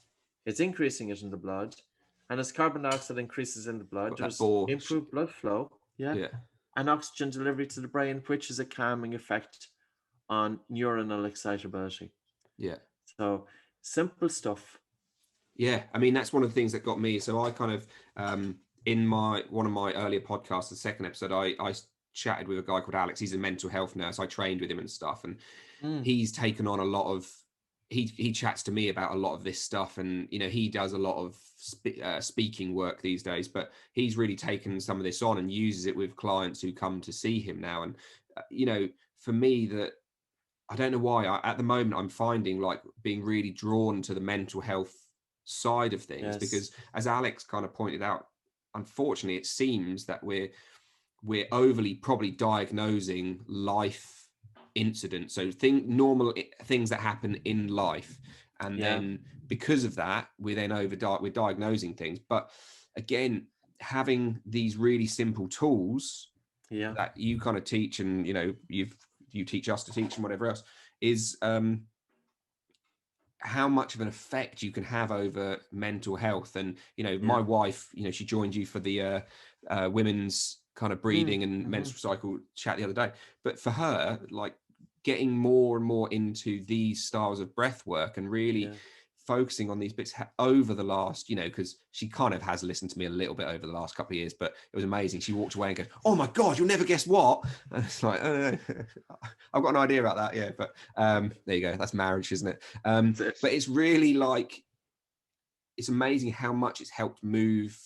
It's increasing it in the blood. And as carbon dioxide increases in the blood, Got that there's bore. improved blood flow. Yeah. Yeah, And oxygen delivery to the brain, which is a calming effect on neuronal excitability. yeah. So simple stuff. Yeah, I mean that's one of the things that got me. So I kind of in my one of my earlier podcasts, the second episode, I chatted with a guy called Alex. He's a mental health nurse. I trained with him and stuff, and Mm, he's taken on a lot of. He chats to me about a lot of this stuff, and he does a lot of speaking work these days. But he's really taken some of this on and uses it with clients who come to see him now. And for me, that I don't know why. At the moment, I'm finding like being really drawn to the mental health side of things yes. because, as Alex kind of pointed out, unfortunately, it seems that we're overly probably diagnosing life incidents, so normal things that happen in life, and Yeah. then because of that, we're then we're diagnosing things. But again, having these really simple tools Yeah. that you kind of teach, and you teach us to teach and whatever else, is how much of an effect you can have over mental health. And my Yeah. wife, she joined you for the women's kind of Mm, breathing and mm-hmm. menstrual cycle chat the other day, but for her, like getting more and more into these styles of breath work and really Yeah. focusing on these bits over the last, because she kind of has listened to me a little bit over the last couple of years, but it was amazing. She walked away and goes, "Oh my God, you'll never guess what." And it's like, oh, no. I've got an idea about that. Yeah. But there you go. That's marriage, isn't it? That's it. But it's really like, it's amazing how much it's helped move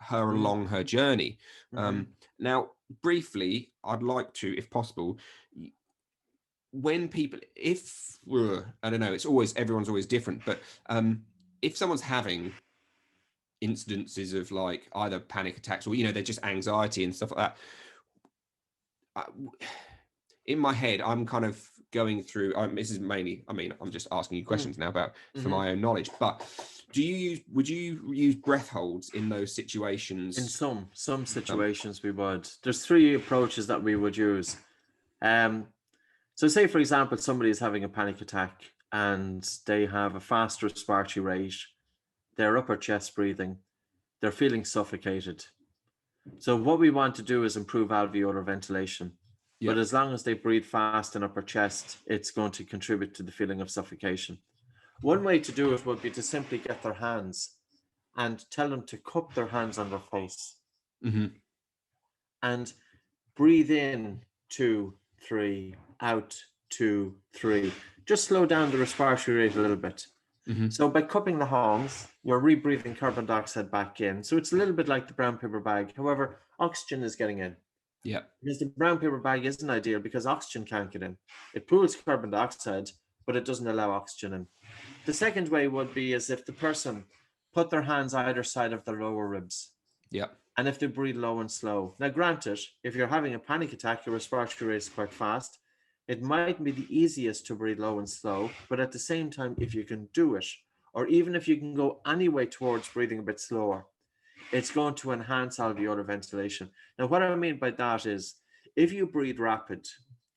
her Mm, along her journey. mm-hmm. Now, briefly, I'd like to, if possible, when people, if I don't know, it's always, everyone's always different, but if someone's having incidences of like either panic attacks or they're just anxiety and stuff like that, in my head I'm kind of going through, this is mainly, I mean, I'm just asking you Mm, questions now about for mm-hmm. my own knowledge, but would you use breath holds in those In situations? some situations we would. There's three approaches that we would use. Um, so say for example somebody is having a panic attack and they have a fast respiratory rate, they're upper chest breathing, they're feeling suffocated. So what we want to do is improve alveolar ventilation. But Yep. as long as they breathe fast in upper chest, it's going to contribute to the feeling of suffocation. One way to do it would be to simply get their hands and tell them to cup their hands on their face. And breathe in 2, 3, out 2, 3. Just slow down the respiratory rate a little bit. So by cupping the palms, you're rebreathing carbon dioxide back in. So it's a little bit like the brown paper bag. However, oxygen is getting in. Yeah. Because the brown paper bag isn't ideal because oxygen can't get in. It pools carbon dioxide, but it doesn't allow oxygen in. The second way would be as if the person put their hands either side of their lower ribs. Yeah. And if they breathe low and slow. Now, granted, if you're having a panic attack, your respiratory rate is quite fast. It might be the easiest to breathe low and slow, but at the same time, if you can do it, or even if you can go any way towards breathing a bit slower, it's going to enhance alveolar ventilation. Now, what I mean by that is, if you breathe rapid,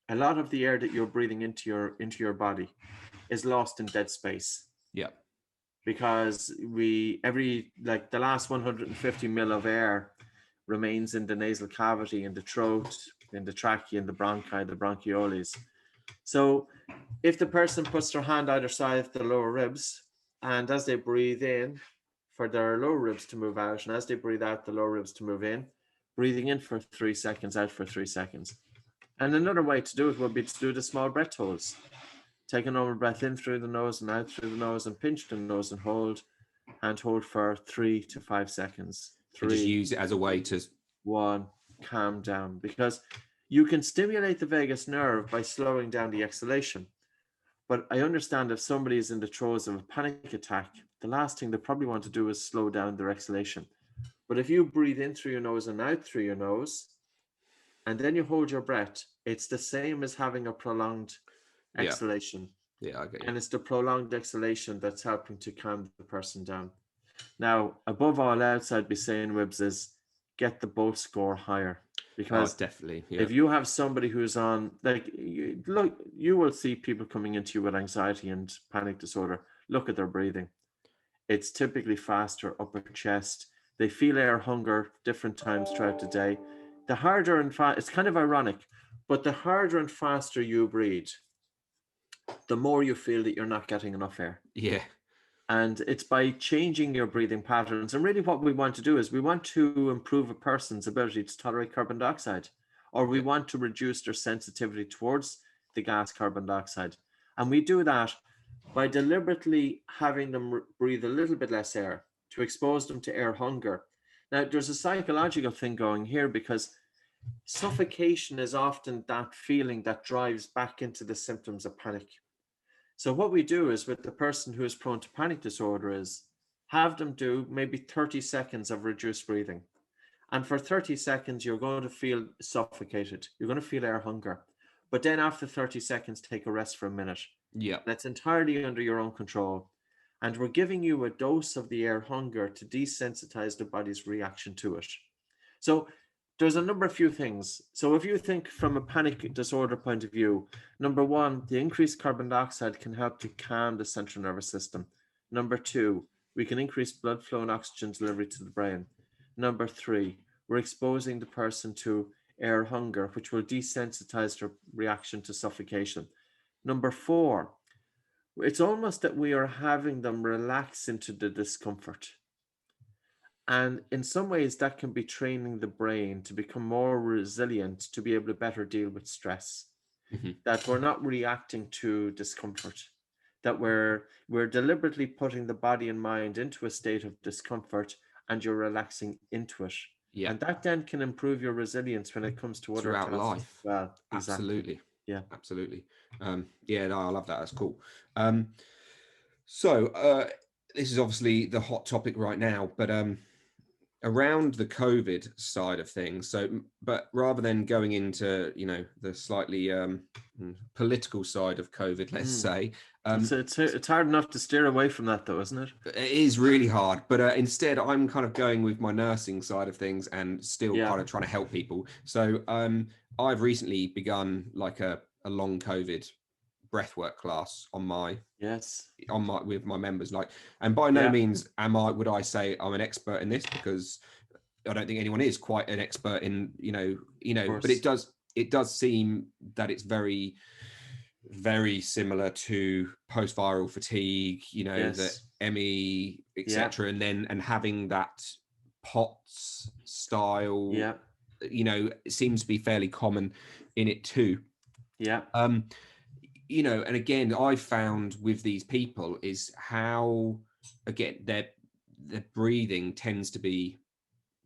a lot of the air that you're breathing into your body is lost in dead space. Yeah. Because the last 150 mil of air remains in the nasal cavity, in the throat, in the trachea, in the bronchi, the bronchioles. So if the person puts their hand either side of the lower ribs, and as they breathe in, for their lower ribs to move out, and as they breathe out, the lower ribs to move in, breathing in for 3 seconds, out for 3 seconds. And another way to do it would be to do the small breath holds. Take a normal breath in through the nose and out through the nose, and pinch the nose and hold for 3 to 5 seconds. 3, and just use it as a way to 1, calm down, because you can stimulate the vagus nerve by slowing down the exhalation. But I understand if somebody is in the throes of a panic attack, the last thing they probably want to do is slow down their exhalation. But if you breathe in through your nose and out through your nose, and then you hold your breath, it's the same as having a prolonged exhalation. Yeah, I get you. And it's the prolonged exhalation that's helping to calm the person down. Now, above all else, I'd be saying, Wibs, is get the bolt score higher. Because definitely, if you have somebody who's on, look, you will see people coming into you with anxiety and panic disorder. Look at their breathing. It's typically faster, upper chest. They feel air hunger different times throughout the day. The harder and it's kind of ironic, but the harder and faster you breathe, the more you feel that you're not getting enough air. Yeah. And it's by changing your breathing patterns. And really what we want to do is we want to improve a person's ability to tolerate carbon dioxide, or we want to reduce their sensitivity towards the gas carbon dioxide. And we do that by deliberately having them breathe a little bit less air to expose them to air hunger. Now, there's a psychological thing going here, because suffocation is often that feeling that drives back into the symptoms of panic. So what we do is, with the person who is prone to panic disorder, is have them do maybe 30 seconds of reduced breathing. And for 30 seconds, you're going to feel suffocated. You're going to feel air hunger. But then after 30 seconds, take a rest for a minute. Yeah. That's entirely under your own control. And we're giving you a dose of the air hunger to desensitize the body's reaction to it. So there's a number of few things. So if you think from a panic disorder point of view, number one, the increased carbon dioxide can help to calm the central nervous system. Number two, we can increase blood flow and oxygen delivery to the brain. Number three, we're exposing the person to air hunger, which will desensitize their reaction to suffocation. Number four, it's almost that we are having them relax into the discomfort. And in some ways, that can be training the brain to become more resilient, to be able to better deal with stress. That we're not reacting to discomfort, that we're deliberately putting the body and mind into a state of discomfort, and you're relaxing into it. Yeah. And that then can improve your resilience when it comes to other throughout life. Well, exactly. Absolutely. Yeah. Absolutely. Yeah, no, I love that. That's cool. So this is obviously the hot topic right now, but around the COVID side of things. So, but rather than going into, the slightly political side of COVID, let's say. It's hard enough to steer away from that, though, isn't it? It is really hard. But instead, I'm kind of going with my nursing side of things and still kind of trying to help people. So I've recently begun like a long COVID breathwork class with my members, and by no means would I say I'm an expert in this, because I don't think anyone is quite an expert in but it does seem that it's very, very similar to post-viral fatigue, the ME, etc. And having that POTS style, Yeah. you know, it seems to be fairly common in it too. Yeah. You know, and again, I've found with these people is how, again, their breathing tends to be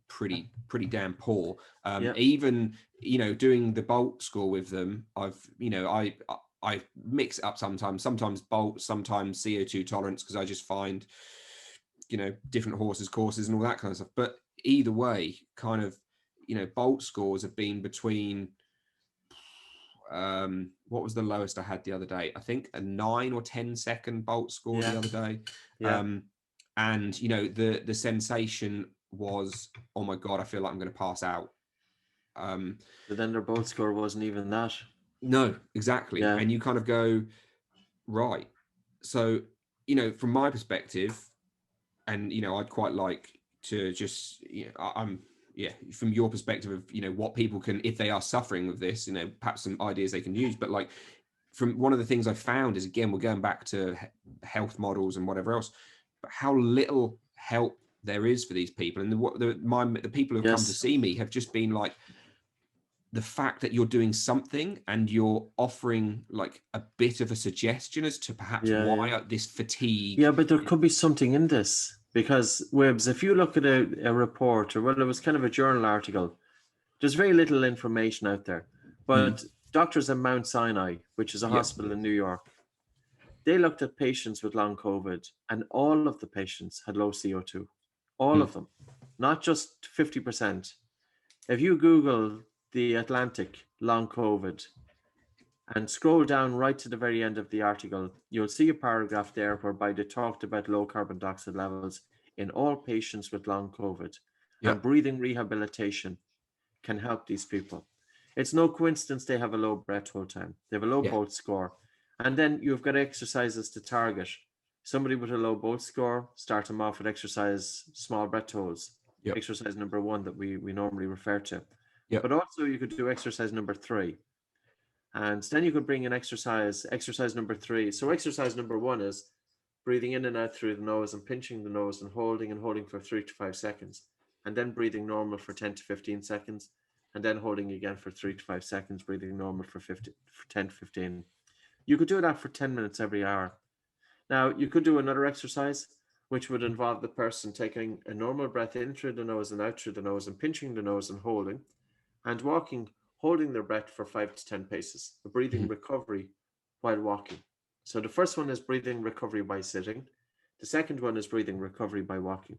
pretty damn poor. Even, you know, doing the Bolt score with them, I've, you know, I mix it up sometimes Bolt, sometimes CO2 tolerance, because I just find, you know, different horses courses and all that kind of stuff. But either way, kind of, you know, Bolt scores have been between what was the lowest I had the other day? I think a 9 or 10 second Bolt score the other day. And you know, the sensation was, oh my god, I feel like I'm going to pass out. But then their Bolt score wasn't even that. No, exactly. And you kind of go, right. So, you know, from my perspective, and you know, I'd quite like to just, you know, I'm from your perspective of, you know, what people can, if they are suffering with this, you know, perhaps some ideas they can use. But like, from one of the things I found is, again, we're going back to health models and whatever else, but how little help there is for these people. And the people who have come to see me have just been like, the fact that you're doing something and you're offering like a bit of a suggestion as to perhaps why this fatigue. Yeah, but there could be something in this, because Wibbs, if you look at a report, or well, it was kind of a journal article, there's very little information out there. But doctors at Mount Sinai, which is a hospital in New York, they looked at patients with long COVID, and all of the patients had low CO2. All of them, not just 50%. If you Google the Atlantic long COVID and scroll down right to the very end of the article, you'll see a paragraph there whereby they talked about low carbon dioxide levels in all patients with long COVID. And breathing rehabilitation can help these people. It's no coincidence they have a low breath hold time. They have a low Bolt score. And then you've got exercises to target. Somebody with a low Bolt score, start them off with exercise, small breath holds. Exercise number 1 that we normally refer to. But also you could do exercise number 3. And then you could bring in exercise number 3. So exercise number 1 is breathing in and out through the nose and pinching the nose and holding for 3 to 5 seconds. And then breathing normal for 10 to 15 seconds. And then holding again for 3 to 5 seconds, breathing normal for 10 to 15. You could do that for 10 minutes every hour. Now, you could do another exercise, which would involve the person taking a normal breath in through the nose and out through the nose and pinching the nose and holding, holding their breath for 5 to 10 paces, a breathing recovery while walking. So the first one is breathing recovery by sitting. The second one is breathing recovery by walking.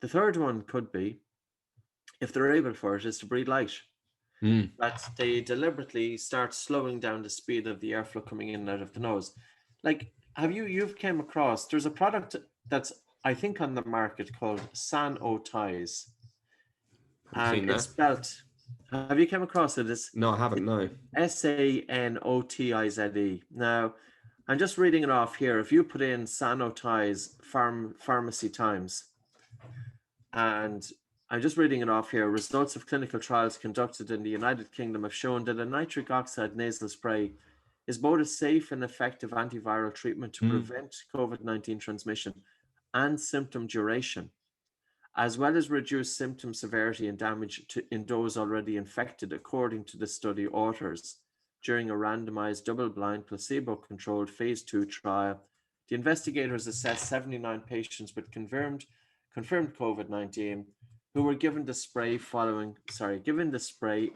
The third one could be, if they're able for it, is to breathe light. That they deliberately start slowing down the speed of the airflow coming in and out of the nose. Like, you've came across, there's a product that's, I think, on the market called Sanotize. And it's spelled, have you come across it? No, I haven't, no. Sanotize. Now, I'm just reading it off here. If you put in Sanotize Pharmacy Times, and I'm just reading it off here. Results of clinical trials conducted in the United Kingdom have shown that a nitric oxide nasal spray is both a safe and effective antiviral treatment to prevent COVID-19 transmission and symptom duration, as well as reduce symptom severity and damage in those already infected, according to the study authors. During a randomized, double-blind, placebo-controlled phase 2 trial, the investigators assessed 79 patients with confirmed COVID-19 who were given the spray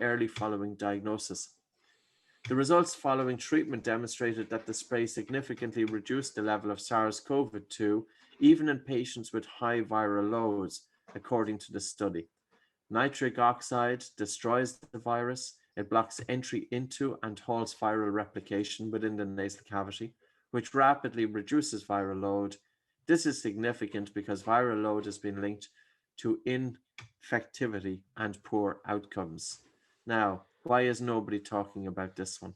early following diagnosis. The results following treatment demonstrated that the spray significantly reduced the level of SARS-CoV-2 even in patients with high viral loads, according to the study. Nitric oxide destroys the virus. It blocks entry into and halts viral replication within the nasal cavity, which rapidly reduces viral load. This is significant because viral load has been linked to infectivity and poor outcomes. Now, why is nobody talking about this one?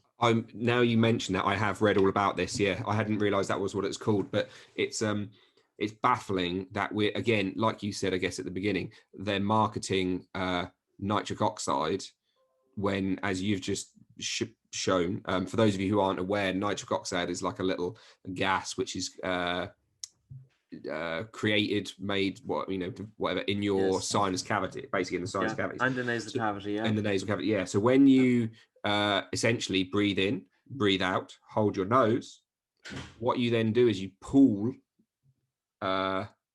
Now you mention that, I have read all about this. Yeah, I hadn't realized that was what it's called, but it's baffling that we're, again, like you said, I guess at the beginning, they're marketing nitric oxide when, as you've just shown, for those of you who aren't aware, nitric oxide is like a little gas which is made whatever in your sinus cavity, basically in the sinus cavity, and the nasal cavity, in the nasal cavity, yeah. So when you essentially breathe in, breathe out, hold your nose, what you then do is you pull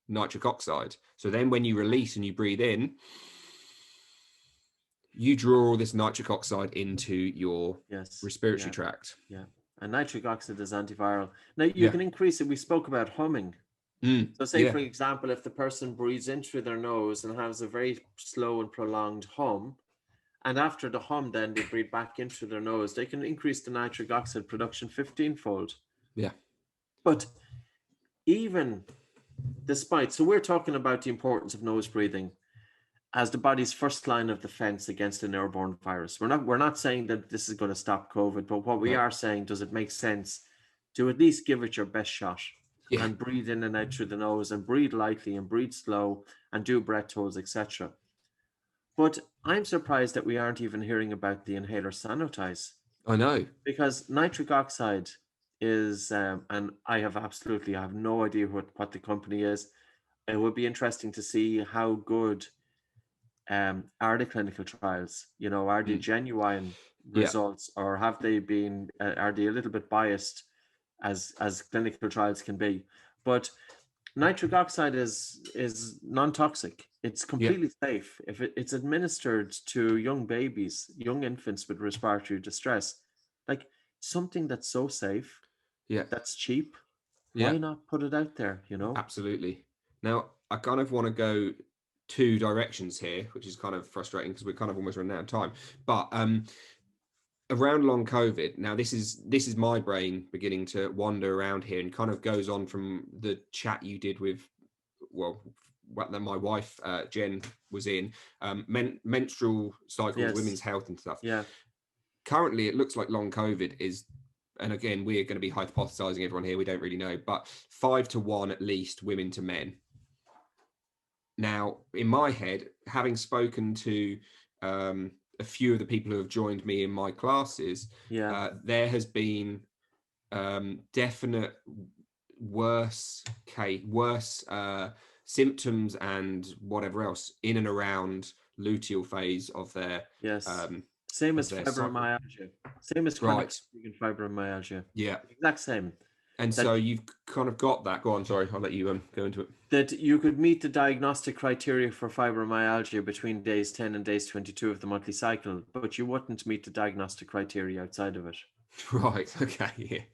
nitric oxide. So then when you release and you breathe in, you draw all this nitric oxide into your respiratory tract. Yeah. And nitric oxide is antiviral. Now you can increase it. We spoke about humming. So say, for example, if the person breathes in through their nose and has a very slow and prolonged hum, and after the hum, then they breathe back in through their nose, they can increase the nitric oxide production 15-fold. Yeah. But even despite, so we're talking about the importance of nose breathing as the body's first line of defense against an airborne virus. We're not saying that this is going to stop COVID, but what we are saying, does it make sense to at least give it your best shot and breathe in and out through the nose and breathe lightly and breathe slow and do breath holds, etc. But I'm surprised that we aren't even hearing about the inhaler Sanotize. I know. Because nitric oxide is, and I have no idea what the company is. It would be interesting to see how good are the clinical trials. Are they genuine results, or have they been? Are they a little bit biased, as clinical trials can be? But nitric oxide is non-toxic. It's completely safe. If it's administered to young babies, young infants with respiratory distress, like something that's so safe, that's cheap, why not put it out there? Absolutely. Now I kind of want to go two directions here, which is kind of frustrating because we're kind of almost running out of time. But around long COVID, now this is my brain beginning to wander around here, and kind of goes on from the chat you did with, that my wife Jen was in, menstrual cycles, women's health and stuff. Yeah. Currently, it looks like long COVID is, and again, we're going to be hypothesizing everyone here, we don't really know, but 5-to-1 at least women to men. Now, in my head, having spoken to a few of the people who have joined me in my classes, there has been definite worse symptoms and whatever else in and around luteal phase of their same as fibromyalgia, same as chronic fibromyalgia, exact same. And so you've kind of got that. Go on, sorry, I'll let you go into it. That you could meet the diagnostic criteria for fibromyalgia between days 10 and days 22 of the monthly cycle, but you wouldn't meet the diagnostic criteria outside of it. Right, okay,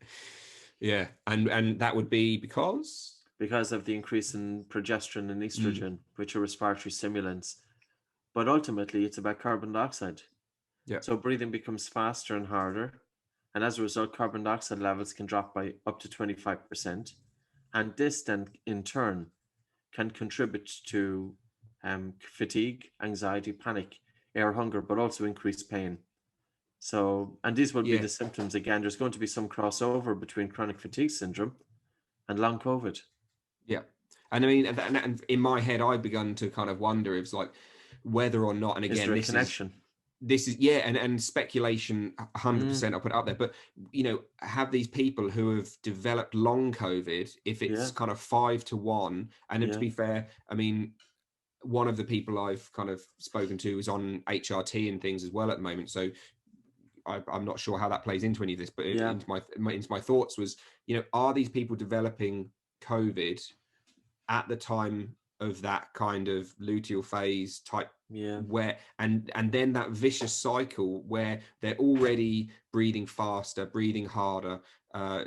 yeah. And that would be because of the increase in progesterone and estrogen, which are respiratory stimulants. But ultimately, it's about carbon dioxide. Yeah. So breathing becomes faster and harder. And as a result, carbon dioxide levels can drop by up to 25%. And this then, in turn, can contribute to fatigue, anxiety, panic, air hunger, but also increased pain. So, and these will be the symptoms. Again, there's going to be some crossover between chronic fatigue syndrome and long COVID. Yeah. And I mean, and in my head, I've begun to kind of wonder if it's like whether or not, and again, is there a connection? This is and speculation, 100% I'll put it out there, but have these people who have developed long COVID, if it's kind of 5-to-1, and then to be fair, I mean, one of the people I've kind of spoken to is on HRT and things as well at the moment, so I'm not sure how that plays into any of this, but into my thoughts was, are these people developing COVID at the time of that kind of luteal phase type, where and then that vicious cycle where they're already breathing faster, breathing harder,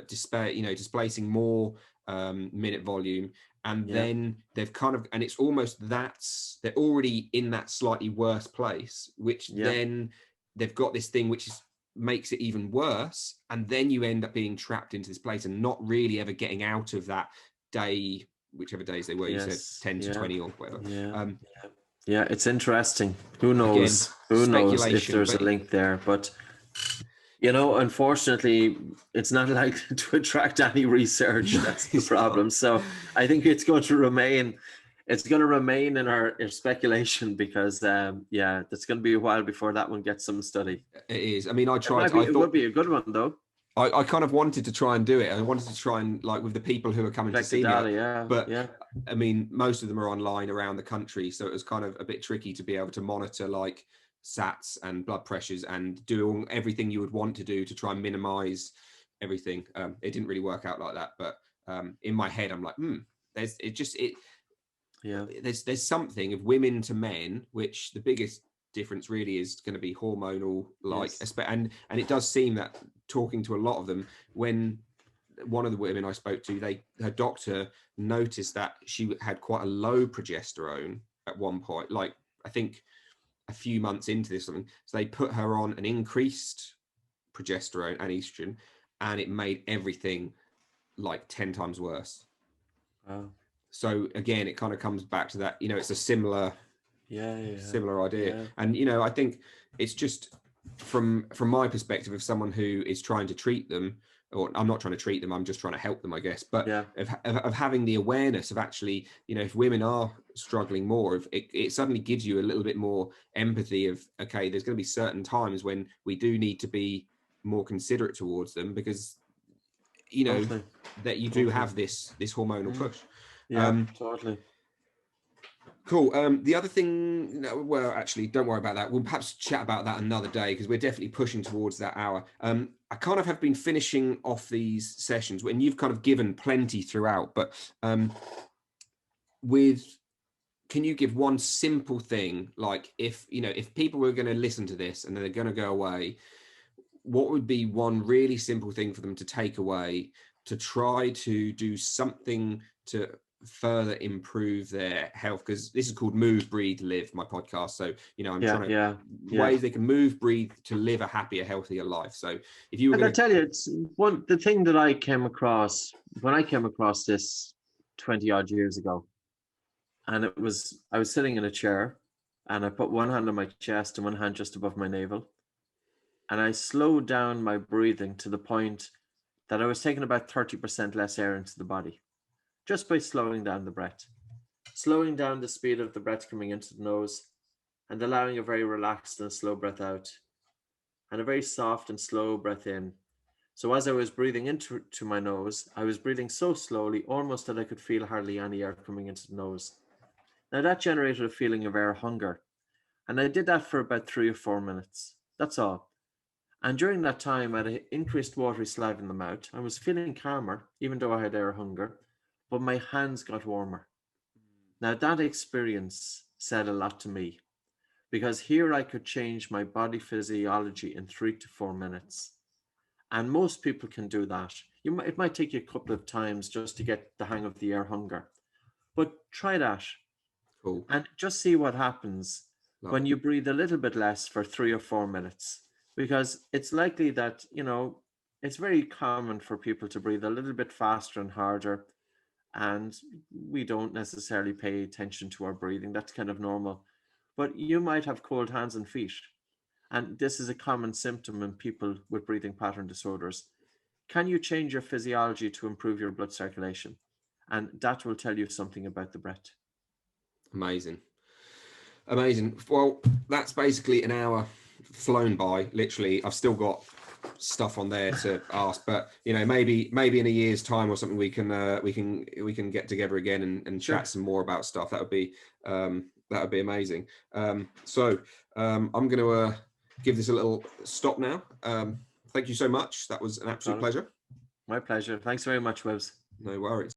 displacing more minute volume, and then they've kind of, and it's almost they're already in that slightly worse place, which then they've got this thing which makes it even worse, and then you end up being trapped into this place and not really ever getting out of that day, whichever days they were, you said 10 to 20 or whatever. Yeah, it's interesting. Who knows? Again, who knows if there's a link there? But unfortunately, it's not likely to attract any research. That's the problem. So I think it's going to remain. It's going to remain in our speculation because, that's going to be a while before that one gets some study. It is. I mean, I tried. It would be a good one though. I kind of wanted to try and do it. I wanted to try and, like, with the people who are coming to see me, but I mean, most of them are online around the country, so it was kind of a bit tricky to be able to monitor like SATs and blood pressures and do everything you would want to do to try and minimize everything. It didn't really work out like that, but in my head, I'm like, there's something of women to men, which the biggest difference really is going to be hormonal, like, and it does seem that, talking to a lot of them, when one of the women I spoke to, her doctor noticed that she had quite a low progesterone at one point, like I think a few months into this something, so they put her on an increased progesterone and estrogen, and it made everything like 10 times worse. Wow. So again, it kind of comes back to that, it's a similar idea. And I think it's just from my perspective of someone who is trying to treat them, or I'm not trying to treat them, I'm just trying to help them, I guess, but of having the awareness of actually, if women are struggling more, if it suddenly gives you a little bit more empathy of, okay, there's going to be certain times when we do need to be more considerate towards them, because that you do have this hormonal push. Totally. Cool. The other thing, well, actually, don't worry about that. We'll perhaps chat about that another day, because we're definitely pushing towards that hour. I kind of have been finishing off these sessions, and you've kind of given plenty throughout, but can you give one simple thing, like if people were going to listen to this and they're going to go away, what would be one really simple thing for them to take away to try to do something to further improve their health? Because this is called Move, Breathe, Live, my podcast. So I'm trying to ways they can move, breathe to live a happier, healthier life. So if you were going to tell you, it's the thing that I came across when I came across this 20 odd years ago, and I was sitting in a chair, and I put one hand on my chest and one hand just above my navel, and I slowed down my breathing to the point that I was taking about 30% less air into the body, just by slowing down the breath, slowing down the speed of the breath coming into the nose, and allowing a very relaxed and slow breath out, and a very soft and slow breath in. So as I was breathing into my nose, I was breathing so slowly, almost that I could feel hardly any air coming into the nose. Now that generated a feeling of air hunger, and I did that for about 3 or 4 minutes. That's all. And during that time, I had increased watery saliva in the mouth. I was feeling calmer, even though I had air hunger, but my hands got warmer. Now that experience said a lot to me, because here I could change my body physiology in 3 to 4 minutes. And most people can do that. It might take you a couple of times just to get the hang of the air hunger, but try that. Cool. And just see what happens when you breathe a little bit less for 3 or 4 minutes. Because it's likely that, it's very common for people to breathe a little bit faster and harder. And we don't necessarily pay attention to our breathing. That's kind of normal. But you might have cold hands and feet. And this is a common symptom in people with breathing pattern disorders. Can you change your physiology to improve your blood circulation? And that will tell you something about the breath. Amazing. Well, that's basically an hour flown by, literally. I've still got stuff on there to ask, but maybe in a year's time or something we can get together again and chat some more about stuff. That would be amazing. So I'm going to give this a little stop now. Thank you so much. That was an absolute pleasure. My pleasure. Thanks very much, Webs. No worries.